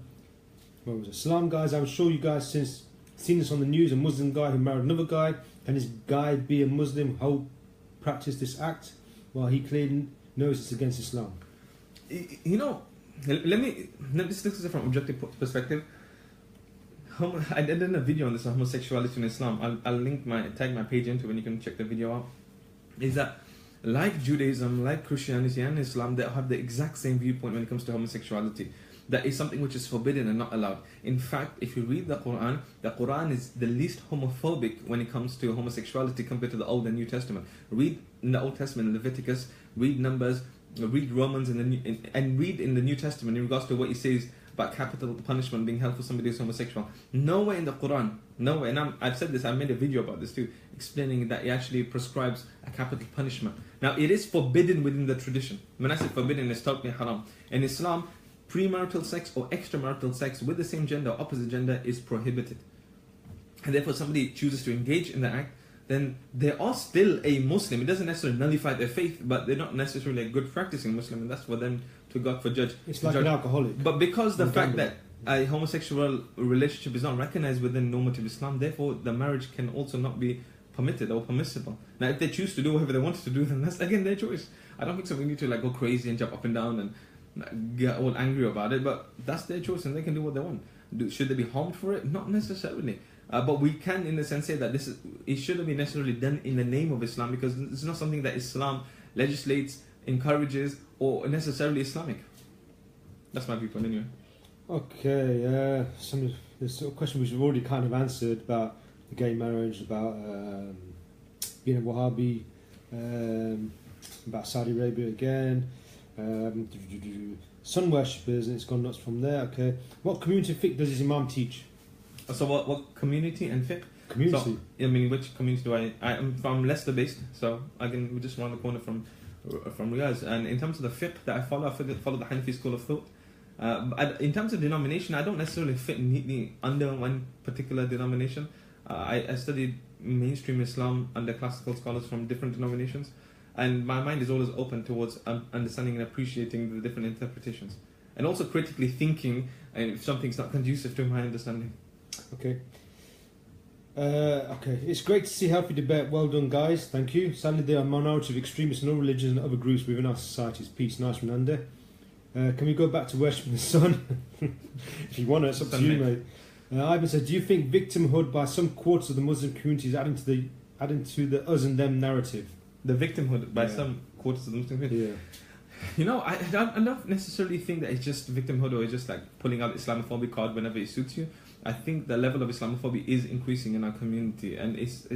What was it? Salam, guys. I'm sure you guys since seen this on the news. A Muslim guy who married another guy. Can this guy be a Muslim who practice this act while he clearly knows it's against Islam? You know, let me just look at it from an objective perspective. I did a video on this on homosexuality in Islam. I'll tag my page into when you can check the video out. Is that like Judaism, like Christianity and Islam, they have the exact same viewpoint when it comes to homosexuality. That is something which is forbidden and not allowed. In fact, if you read the Quran is the least homophobic when it comes to homosexuality compared to the Old and New Testament. Read in the Old Testament Leviticus, read Numbers, read Romans, and read in the New Testament in regards to what he says about capital punishment being held for somebody who's homosexual. Nowhere in the Quran, nowhere, and I've said this, I made a video about this too, explaining that it actually prescribes a capital punishment. Now, it is forbidden within the tradition. When I say forbidden, it's totally haram. In Islam, premarital sex or extramarital sex with the same gender or opposite gender is prohibited. And therefore, somebody chooses to engage in the act, then they are still a Muslim. It doesn't necessarily nullify their faith, but they're not necessarily a good practicing Muslim, and that's for them to God for judge. It's like an alcoholic. But because the fact that a homosexual relationship is not recognized within normative Islam, therefore the marriage can also not be permitted or permissible. Now, if they choose to do whatever they wanted to do, then that's again their choice. I don't think so. We need to go crazy and jump up and down and get all angry about it, but that's their choice and they can do what they want. Should they be harmed for it? Not necessarily. But we can, in a sense, say that it shouldn't be necessarily done in the name of Islam, because it's not something that Islam legislates, encourages, or necessarily Islamic. That's my viewpoint anyway. Okay, this sort of question which we've already kind of answered about the gay marriage, about being a Wahhabi, about Saudi Arabia again, sun worshippers, and it's gone nuts from there. Okay, what community fiqh does his Imam teach? So what community and fiqh? Community. So, I mean, which community do I am from Leicester based, so we're just around the corner from Riaz. And in terms of the fiqh that I follow the Hanafi school of thought. In terms of denomination, I don't necessarily fit neatly under one particular denomination. I studied mainstream Islam under classical scholars from different denominations, and my mind is always open towards understanding and appreciating the different interpretations, and also critically thinking if something's not conducive to my understanding. Okay. It's great to see healthy debate. Well done, guys. Thank you. Sadly, there are a minority of extremists in all religions and other groups within our societies. Peace. Nice one, Andy. Can we go back to worshipping the sun? If you want to, it's up to you, mate. Ivan said, do you think victimhood by some quarters of the Muslim community is adding to the us and them narrative? The victimhood by some quarters of the Muslim community? Yeah. You know, I don't necessarily think that it's just victimhood or it's just like pulling out the Islamophobic card whenever it suits you. I think the level of Islamophobia is increasing in our community, and it's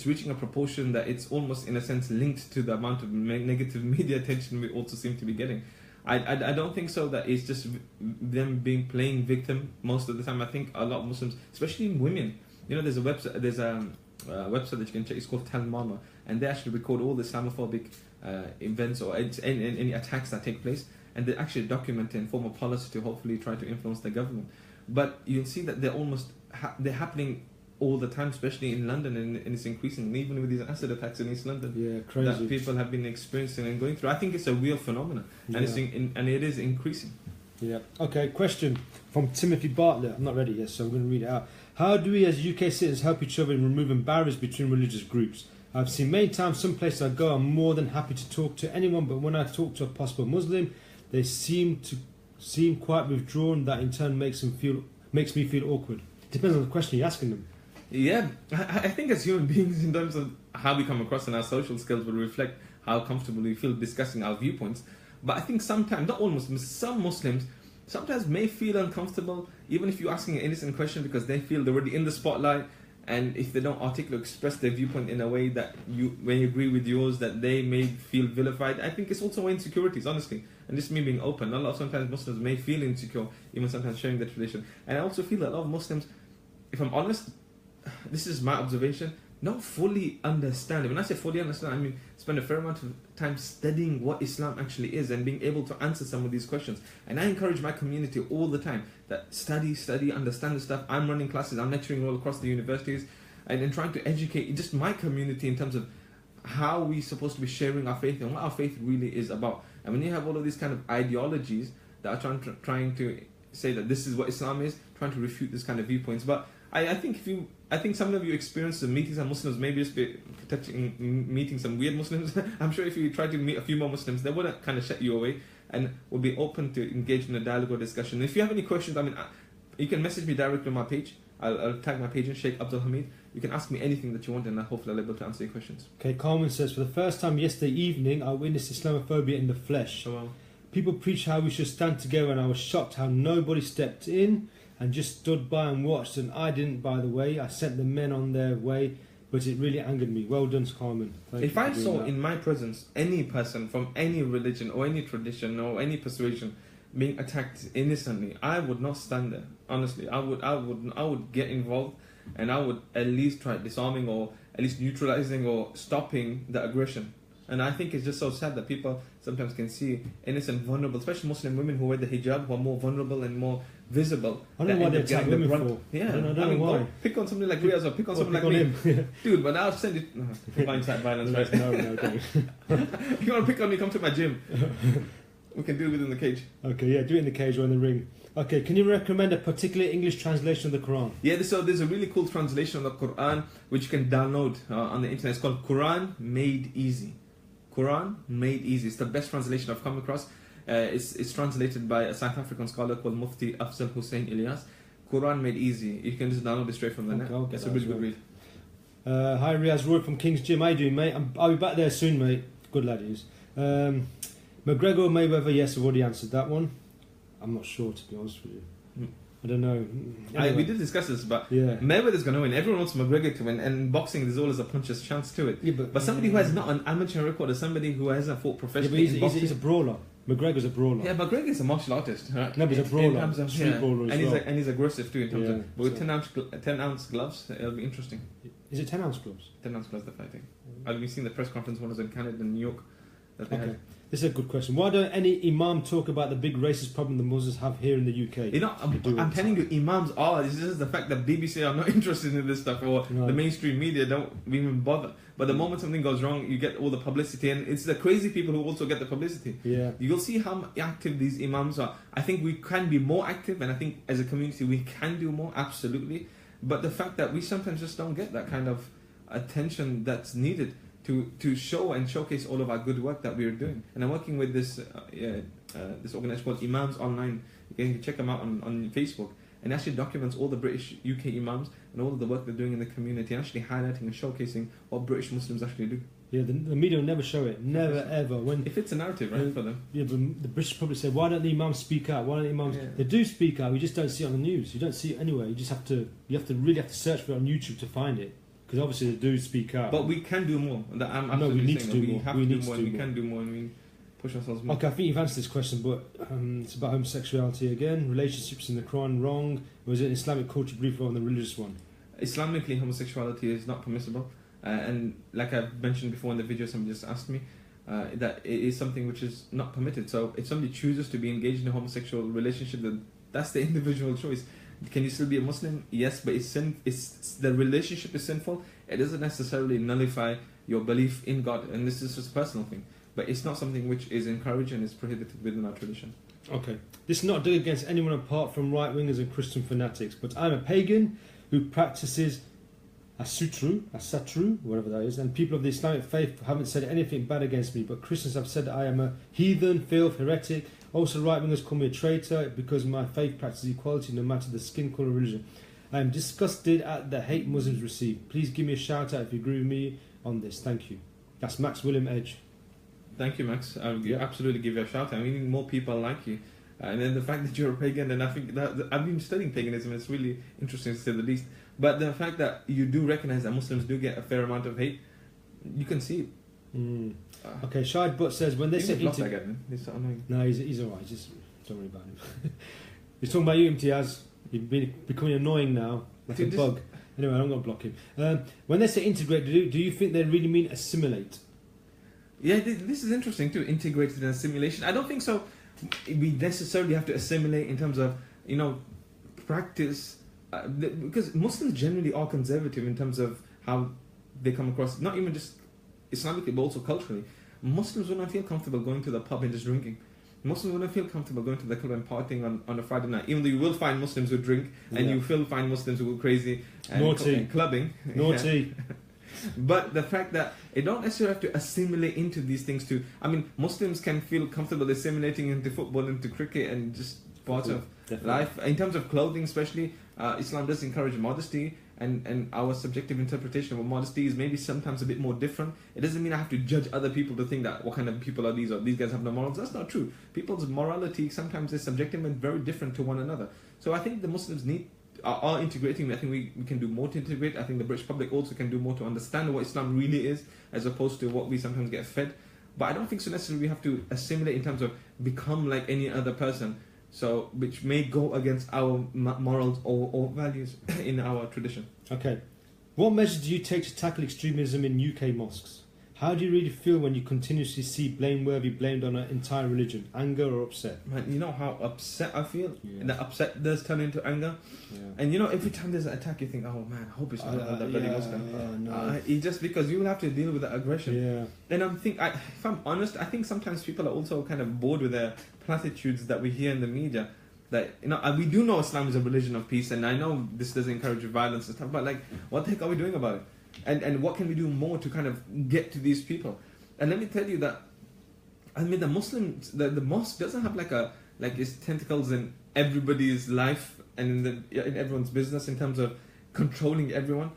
reaching a proportion that it's almost, in a sense, linked to the amount of negative media attention we also seem to be getting. I don't think so that it's just them playing victim most of the time. I think a lot of Muslims, especially women, you know, there's a website that you can check. It's called Tell Mama, and they actually record all the Islamophobic events or any attacks that take place, and they actually document it and form a policy to hopefully try to influence the government. But you'll see that they're happening all the time, especially in London, and it's increasing, even with these acid attacks in East London. Yeah, crazy. That people have been experiencing and going through. I think it's a real phenomenon, and it is increasing. Yeah. Okay. Question from Timothy Bartlett. I'm not ready yet, so I'm going to read it out. How do we, as UK citizens, help each other in removing barriers between religious groups? I've seen many times some places I go, I'm more than happy to talk to anyone, but when I talk to a possible Muslim, they seem quite withdrawn. That in turn makes me feel awkward. Depends on the question you're asking them. Yeah, I think as human beings, in terms of how we come across and our social skills will reflect how comfortable we feel discussing our viewpoints. But I think sometimes, not all Muslims, some Muslims sometimes may feel uncomfortable, even if you're asking an innocent question, because they feel they're already in the spotlight, and if they don't articulate, express their viewpoint in a way that when you agree with yours, that they may feel vilified. I think it's also insecurities, honestly. And this is me being open. A lot of sometimes Muslims may feel insecure, even sometimes sharing their tradition. And I also feel that a lot of Muslims, if I'm honest, this is my observation, don't fully understand. When I say fully understand, I mean spend a fair amount of time studying what Islam actually is and being able to answer some of these questions. And I encourage my community all the time that study, understand the stuff. I'm running classes, I'm lecturing all across the universities, and then trying to educate just my community in terms of how we're supposed to be sharing our faith and what our faith really is about. And when you have all of these kind of ideologies that are trying to say that this is what Islam is, trying to refute this kind of viewpoints. But I think some of you experience the meeting some Muslims, maybe just meeting some weird Muslims. I'm sure if you try to meet a few more Muslims, they wouldn't kind of shut you away and will be open to engage in a dialogue or discussion. If you have any questions, I mean, you can message me directly on my page. I'll tag my page in Shaykh Abdul Hameed. You can ask me anything that you want, and hopefully I'll be able to answer your questions. Okay, Carmen says, for the first time yesterday evening, I witnessed Islamophobia in the flesh. Oh, wow. People preach how we should stand together, and I was shocked how nobody stepped in and just stood by and watched. And I didn't, by the way. I sent the men on their way, but it really angered me. Well done, Carmen. If I saw in my presence any person from any religion or any tradition or any persuasion being attacked innocently, I would not stand there. Honestly, I would get involved, and I would at least try disarming or at least neutralizing or stopping the aggression. And I think it's just so sad that people sometimes can see innocent, vulnerable, especially Muslim women who wear the hijab, who are more vulnerable and more visible. I don't know why they attack women for. Yeah, I don't know why. Pick on somebody like Riaz or pick on somebody like me. Dude, but I'll send it. Blindside violence, right? No, don't. You want to pick on me, come to my gym. We can do it within the cage. Okay, yeah, do it in the cage or in the ring. Okay, can you recommend a particular English translation of the Quran? Yeah, so there's a really cool translation of the Quran which you can download on the internet. It's called Quran Made Easy. Quran Made Easy. It's the best translation I've come across. It's translated by a South African scholar called Mufti Afzal Hussein Ilyas. Quran Made Easy. You can just download it straight from the net. It's a really good read. Hi Riaz, Roy from King's Gym. How you doing, mate? I'll be back there soon, mate. Good lad he is. McGregor, Mayweather, yes, I've already answered that one. I'm not sure, to be honest with you. I don't know. Anyway. We did discuss this, but yeah. Mayweather's going to win. Everyone wants McGregor to win, and in boxing there's always a puncher's chance to it. Yeah, but somebody who has not an amateur record, or somebody who hasn't fought professionally in boxing... he's a brawler. McGregor's a brawler. Yeah, McGregor's a martial artist. Right? No, but he's a brawler. Brawler as well. And he's aggressive too in terms of... But with so. 10-ounce gloves, it'll be interesting. Is it 10-ounce gloves? 10-ounce gloves, they're fighting. I've been seeing the press conference when I was in Canada and New York. That they had. This is a good question. Why don't any Imam talk about the big racist problem the Muslims have here in the UK? You know, I'm telling you, Imams are. This is the fact that BBC are not interested in this stuff, or the mainstream media don't even bother. But the moment something goes wrong, you get all the publicity, and it's the crazy people who also get the publicity. Yeah. You'll see how active these Imams are. I think we can be more active, and I think as a community we can do more, absolutely. But the fact that we sometimes just don't get that kind of attention that's needed to show and showcase all of our good work that we are doing. And I'm working with this organisation called Imams Online. You can check them out on Facebook. And it actually documents all the British UK Imams and all of the work they're doing in the community, and actually highlighting and showcasing what British Muslims actually do. Yeah, the media will never show it. Never, ever. If it's a narrative, right, for them. Yeah, but the British public say, why don't the Imams speak out? Why don't the Imams... Yeah. They do speak out, you just don't see it on the news. You don't see it anywhere. You just have to really have to search for it on YouTube to find it. Because obviously they do speak out. But we can do more. No, we need to do more. We need to do more. We can do more, and we push ourselves more. Okay, I think you've answered this question, but it's about homosexuality again. Relationships in the Quran wrong. Or is it an Islamic culture belief rather than the religious one? Islamically, homosexuality is not permissible. And like I've mentioned before in the video, somebody just asked me, that it is something which is not permitted. So if somebody chooses to be engaged in a homosexual relationship, then that's the individual choice. Can you still be a Muslim? Yes, but the relationship is sinful. It doesn't necessarily nullify your belief in God, and this is just a personal thing. But it's not something which is encouraged and is prohibited within our tradition. Okay. This is not done against anyone apart from right-wingers and Christian fanatics, but I'm a pagan who practices Asatru, whatever that is, and people of the Islamic faith haven't said anything bad against me, but Christians have said that I am a heathen, filth, heretic. Also, right-wingers call me a traitor because my faith practices equality no matter the skin colour or religion. I am disgusted at the hate Muslims receive. Please give me a shout out if you agree with me on this. Thank you. That's Max William Edge. Thank you, Max. I'll absolutely give you a shout out. We need more people like you. And then the fact that you're a pagan, and I think that I've been studying paganism, it's really interesting to say the least. But the fact that you do recognize that Muslims do get a fair amount of hate, you can see it. Okay, Shahid Butt says when they say that guy, man. He's so annoying. No, he's alright. Just don't worry about him. He's talking about you, Imtiaz. You've been becoming annoying now, like a bug. Anyway, I'm going to block him. When they say integrate, do you think they really mean assimilate? Yeah, this is interesting too. Integrated and assimilation. I don't think so. We necessarily have to assimilate in terms of practice, because Muslims generally are conservative in terms of how they come across. Not even just Islamically, but also culturally. Muslims will not feel comfortable going to the pub and just drinking. Muslims will not feel comfortable going to the club and partying on a Friday night. Even though you will find Muslims who drink, and you will find Muslims who go crazy and naughty, clubbing. Naughty. But the fact that you don't necessarily have to assimilate into these things too. I mean, Muslims can feel comfortable assimilating into football, into cricket, and just part of life. In terms of clothing, especially, Islam does encourage modesty, and our subjective interpretation of what modesty is maybe sometimes a bit more different. It doesn't mean I have to judge other people to think that what kind of people are these, or these guys have no morals. That's not true. People's morality sometimes is subjective and very different to one another. So I think the Muslims are integrating. I think we can do more to integrate. I think the British public also can do more to understand what Islam really is, as opposed to what we sometimes get fed. But I don't think so necessarily we have to assimilate in terms of become like any other person, so which may go against our morals or values in our tradition. Okay. What measures do you take to tackle extremism in UK mosques? How do you really feel when you continuously see blameworthy blamed on an entire religion? Anger or upset? Man, you know how upset I feel? Yeah. And that upset does turn into anger. Yeah. And you know, every time there's an attack, you think, oh man, I hope it's not another bloody Muslim. Just because you will have to deal with that aggression. Yeah. And if I'm honest, I think sometimes people are also kind of bored with the platitudes that we hear in the media. That, you know, we do know Islam is a religion of peace, and I know this doesn't encourage violence and stuff, but like, what the heck are we doing about it? And what can we do more to kind of get to these people? And let me tell you that, I mean, the Muslims, the mosque doesn't have like its tentacles in everybody's life and in everyone's business in terms of controlling everyone.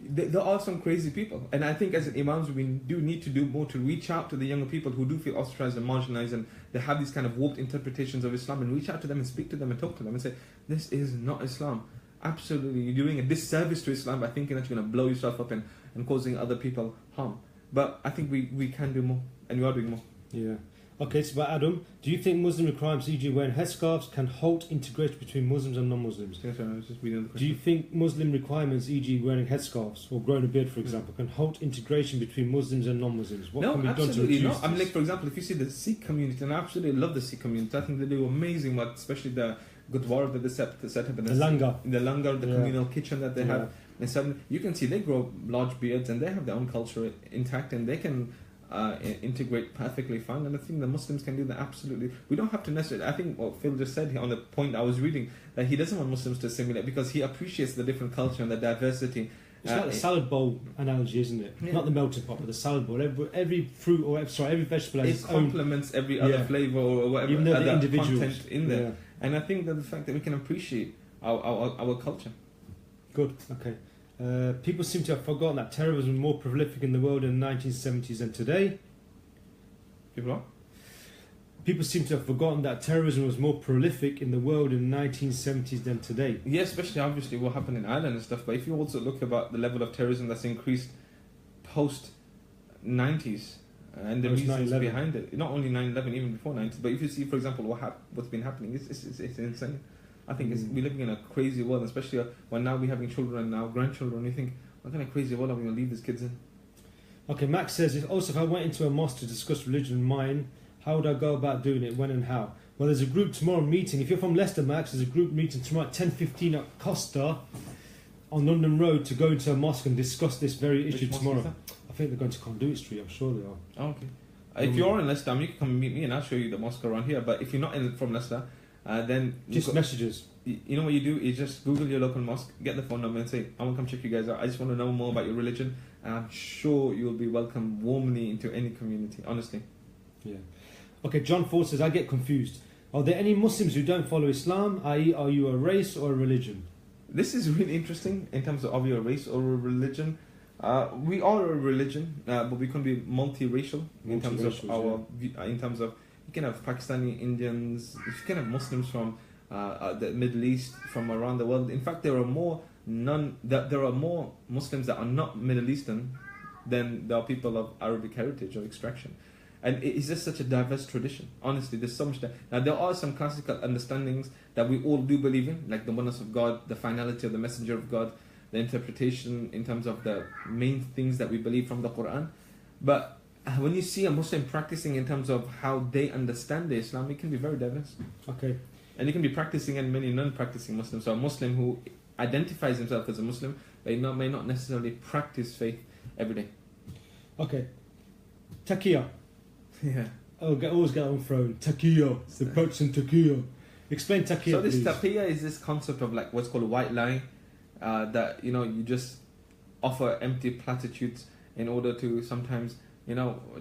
There are some crazy people, and I think as imams we do need to do more to reach out to the younger people who do feel ostracized and marginalized, and they have these kind of warped interpretations of Islam, and reach out to them and speak to them and talk to them and say, this is not Islam. Absolutely, you're doing a disservice to Islam by thinking that you're going to blow yourself up and causing other people harm. But I think we can do more, and we are doing more. Yeah. Okay, so about Adam, do you think Muslim requirements, e.g. wearing headscarves, can halt integration between Muslims and non-Muslims? Yes, I was just reading the question. Do you think Muslim requirements, e.g. wearing headscarves or growing a beard, for example, can halt integration between Muslims and non-Muslims? What can be done to reduce this? I mean, like, for example, if you see the Sikh community, and I absolutely love the Sikh community, I think they do amazing work, especially the Gurdwara that they set up in the langar, the communal kitchen that they have. And suddenly you can see they grow large beards and they have their own culture intact, and they can integrate perfectly fine. And I think the Muslims can do that absolutely. We don't have to necessarily. I think what Phil just said here on the point I was reading, that he doesn't want Muslims to assimilate because he appreciates the different culture and the diversity. It's like the salad bowl analogy, isn't it? Yeah. Not the melting pot, but the salad bowl. Every fruit or every vegetable has its own. It complements every other flavour or whatever, even though the individuals content in there. Yeah. And I think that the fact that we can appreciate our culture. Good. Okay. People seem to have forgotten that terrorism was more prolific in the world in the 1970s than today. People seem to have forgotten that terrorism was more prolific in the world in the 1970s than today. Yeah, especially obviously what happened in Ireland and stuff. But if you also look about the level of terrorism that's increased post 90s and the reasons behind it, not only 9/11, even before 90s. But if you see, for example, what's been happening, it's insane. I think we're living in a crazy world, especially when now we're having children and now grandchildren. You think, what kind of crazy world are we going to leave these kids in? Okay, Max says, also if I went into a mosque to discuss religion and mine, how would I go about doing it, when and how? Well, there's a group tomorrow meeting. If you're from Leicester, Max, there's a group meeting tomorrow at 10:15 at Costa on London Road to go into a mosque and discuss this very issue tomorrow. I think they're going to Conduit Street, I'm sure they are. Oh, okay. If you're in Leicester, you can come and meet me and I'll show you the mosque around here. But if you're not from Leicester, Then just messages. You know what you do is just Google your local mosque, get the phone number, and say, "I want to come check you guys out. I just want to know more about your religion." And I'm sure you'll be welcomed warmly into any community. Honestly. Yeah. Okay. John Ford says, "I get confused. Are there any Muslims who don't follow Islam? I.e., are you a race or a religion?" This is really interesting in terms of are we a race or a religion? We are a religion, but we can be multiracial in terms of in terms of you can have Pakistani Indians, you can have Muslims from the Middle East, from around the world. In fact, there are more Muslims that are not Middle Eastern than there are people of Arabic heritage or extraction. And it's just such a diverse tradition. Honestly, there's so much there. Now, there are some classical understandings that we all do believe in, like the oneness of God, the finality of the Messenger of God, the interpretation in terms of the main things that we believe from the Quran. But when you see a Muslim practicing in terms of how they understand the Islam, it can be very diverse. Okay. And you can be practicing and many non-practicing Muslims. So a Muslim who identifies himself as a Muslim, but may not necessarily practice faith every day. Okay. Taqiyya. Yeah. Always get on thrown. Taqiyya. It's the practicing Taqiyya. Explain Taqiyya, So this please. Taqiyya is this concept of like what's called white lie, that you just offer empty platitudes in order to sometimes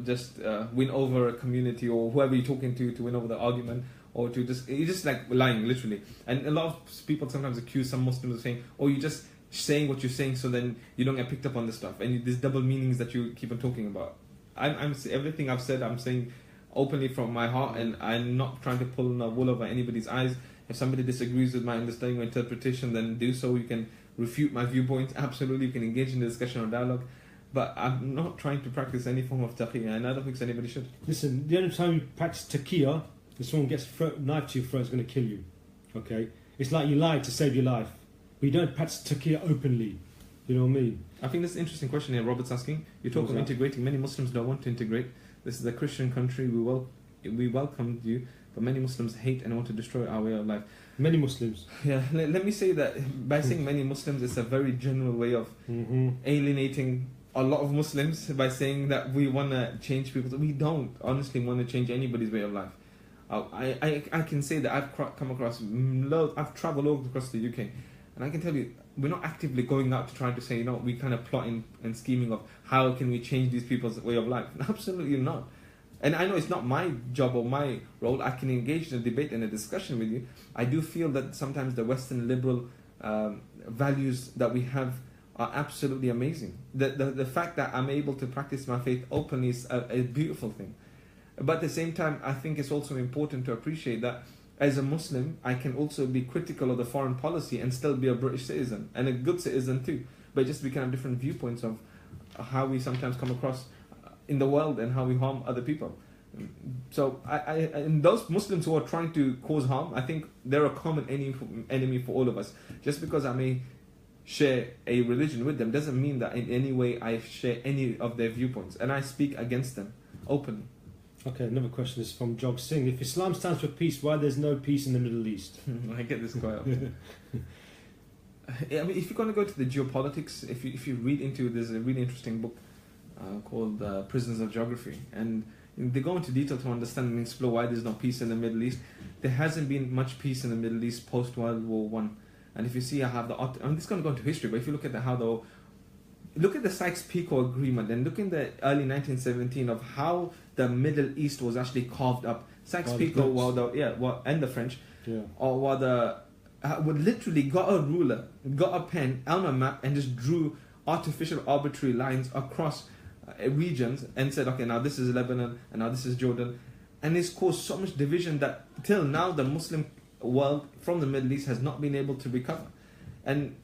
just win over a community or whoever you're talking to win over the argument, or to you're just like lying literally. And a lot of people sometimes accuse some Muslims of saying, "Oh, you're just saying what you're saying so then you don't get picked up on this stuff," and there's double meanings that you keep on talking about. I'm everything I've said, I'm saying openly from my heart, and I'm not trying to pull a wool over anybody's eyes. If somebody disagrees with my understanding or interpretation, then do so. You can refute my viewpoint. Absolutely, you can engage in the discussion or dialogue. But I'm not trying to practice any form of taqiyya, and I don't think anybody should. Listen, the only time you practice taqiyya, if someone gets a knife to your throat, it's going to kill you. Okay? It's like you lied to save your life. But you don't practice taqiyya openly. You know what I mean? I think that's an interesting question here Robert's asking. You talk of integrating. Many Muslims don't want to integrate. This is a Christian country. We welcomed you, but many Muslims hate and want to destroy our way of life. Many Muslims. Yeah, let me say that by saying many Muslims, it's a very general way of alienating a lot of Muslims by saying that we want to change people. We don't honestly want to change anybody's way of life. I can say that I've come across I've traveled all across the UK, and I can tell you, we're not actively going out to try to say, we kind of plotting and scheming of how can we change these people's way of life. Absolutely not. And I know it's not my job or my role. I can engage in a debate and a discussion with you. I do feel that sometimes the Western liberal values that we have are absolutely amazing. The fact that I'm able to practice my faith openly is a beautiful thing. But at the same time, I think it's also important to appreciate that as a Muslim, I can also be critical of the foreign policy and still be a British citizen, and a good citizen too. But just we can have different viewpoints of how we sometimes come across in the world and how we harm other people. So and those Muslims who are trying to cause harm, I think they're a common enemy for all of us. Just because I may share a religion with them doesn't mean that in any way I share any of their viewpoints, and I speak against them openly. Okay, another question is from Jog Singh. If Islam stands for peace, why there's no peace in the Middle East? I get this quite often. I mean, if you're going to go to the geopolitics, if you read into, there's a really interesting book called Prisons of Geography, and they go into detail to understand and explore why there's no peace in the Middle East. There hasn't been much peace in the Middle East post World War One, and if you see how I'm just going to go into history, but if you look at look at the Sykes-Picot Agreement and look in the early 1917 of how the Middle East was actually carved up. Sykes-Picot, and the French, would literally got a ruler, got a pen, on a map, and just drew artificial arbitrary lines across regions and said, okay, now this is Lebanon and now this is Jordan, and it's caused so much division that till now the Muslim world from the Middle East has not been able to recover. And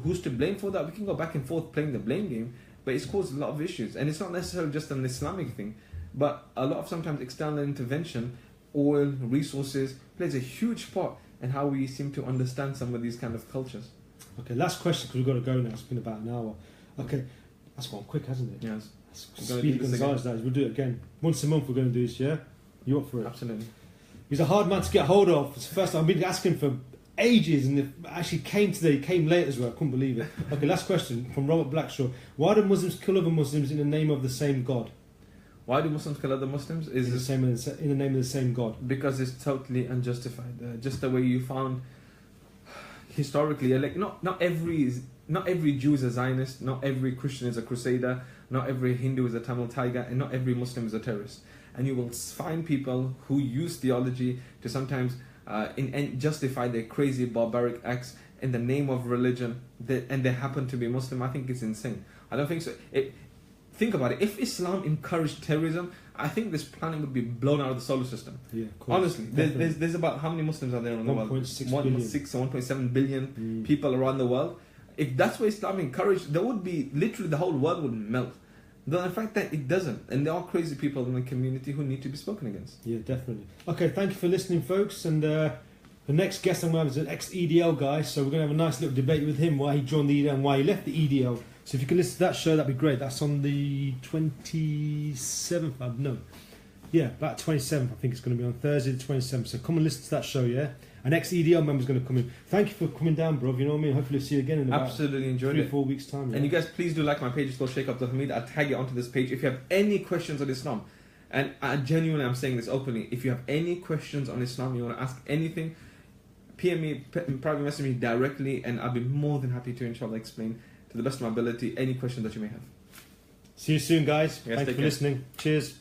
who's to blame for that? We can go back and forth playing the blame game, but it's caused a lot of issues, and it's not necessarily just an Islamic thing, but a lot of sometimes external intervention, oil, resources, plays a huge part in how we seem to understand some of these kind of cultures. Okay, last question, because we've got to go now. It's been about an hour. Okay, that's gone quick, hasn't it? Yes. Speedy Gonzalez, that is. We'll do it again. Once a month we're going to do this, yeah? You up for it? Absolutely. He's a hard man to get hold of. It's the first time I've been asking for ages, and it actually came today. He came late as well. I couldn't believe it. Okay, last question from Robert Blackshaw. Why do Muslims kill other Muslims in the name of the same God? Why do Muslims kill other Muslims? In the name of the same God. Because it's totally unjustified. Just the way you found historically, like not every Jew is a Zionist, not every Christian is a Crusader, not every Hindu is a Tamil Tiger, and not every Muslim is a terrorist. And you will find people who use theology to sometimes justify their crazy barbaric acts in the name of religion, and they happen to be Muslim. I think it's insane. I don't think so. Think about it. If Islam encouraged terrorism, I think this planet would be blown out of the solar system. Yeah, of course. Honestly, there's about how many Muslims are there in the world? 1.6 billion. 1.7 billion people around the world. If that's what Islam encouraged, there would be literally the whole world would melt. The fact that it doesn't, and there are crazy people in the community who need to be spoken against. Yeah, definitely. Okay, thank you for listening, folks. And the next guest I'm going to have is an ex-EDL guy, so we're going to have a nice little debate with him why he joined the EDL and why he left the EDL. So if you can listen to that show, that'd be great. That's on the 27th. About 27th. I think it's going to be on Thursday the 27th. So come and listen to that show, yeah? An ex-EDL member's going to come in. Thank you for coming down, bro. You know what I mean? Hopefully I'll see you again in about Absolutely enjoyed 3 it. or 4 weeks' time. Yeah? And you guys, please do like my page. It's called Shaykh Abdul Hameed. I'll tag it onto this page. If you have any questions on Islam, and I'm saying this openly, if you have any questions on Islam, you want to ask anything, PM me, private message me directly, and I'll be more than happy to, inshallah, explain to the best of my ability any question that you may have. See you soon, guys. Yes, Thank you for listening. Cheers.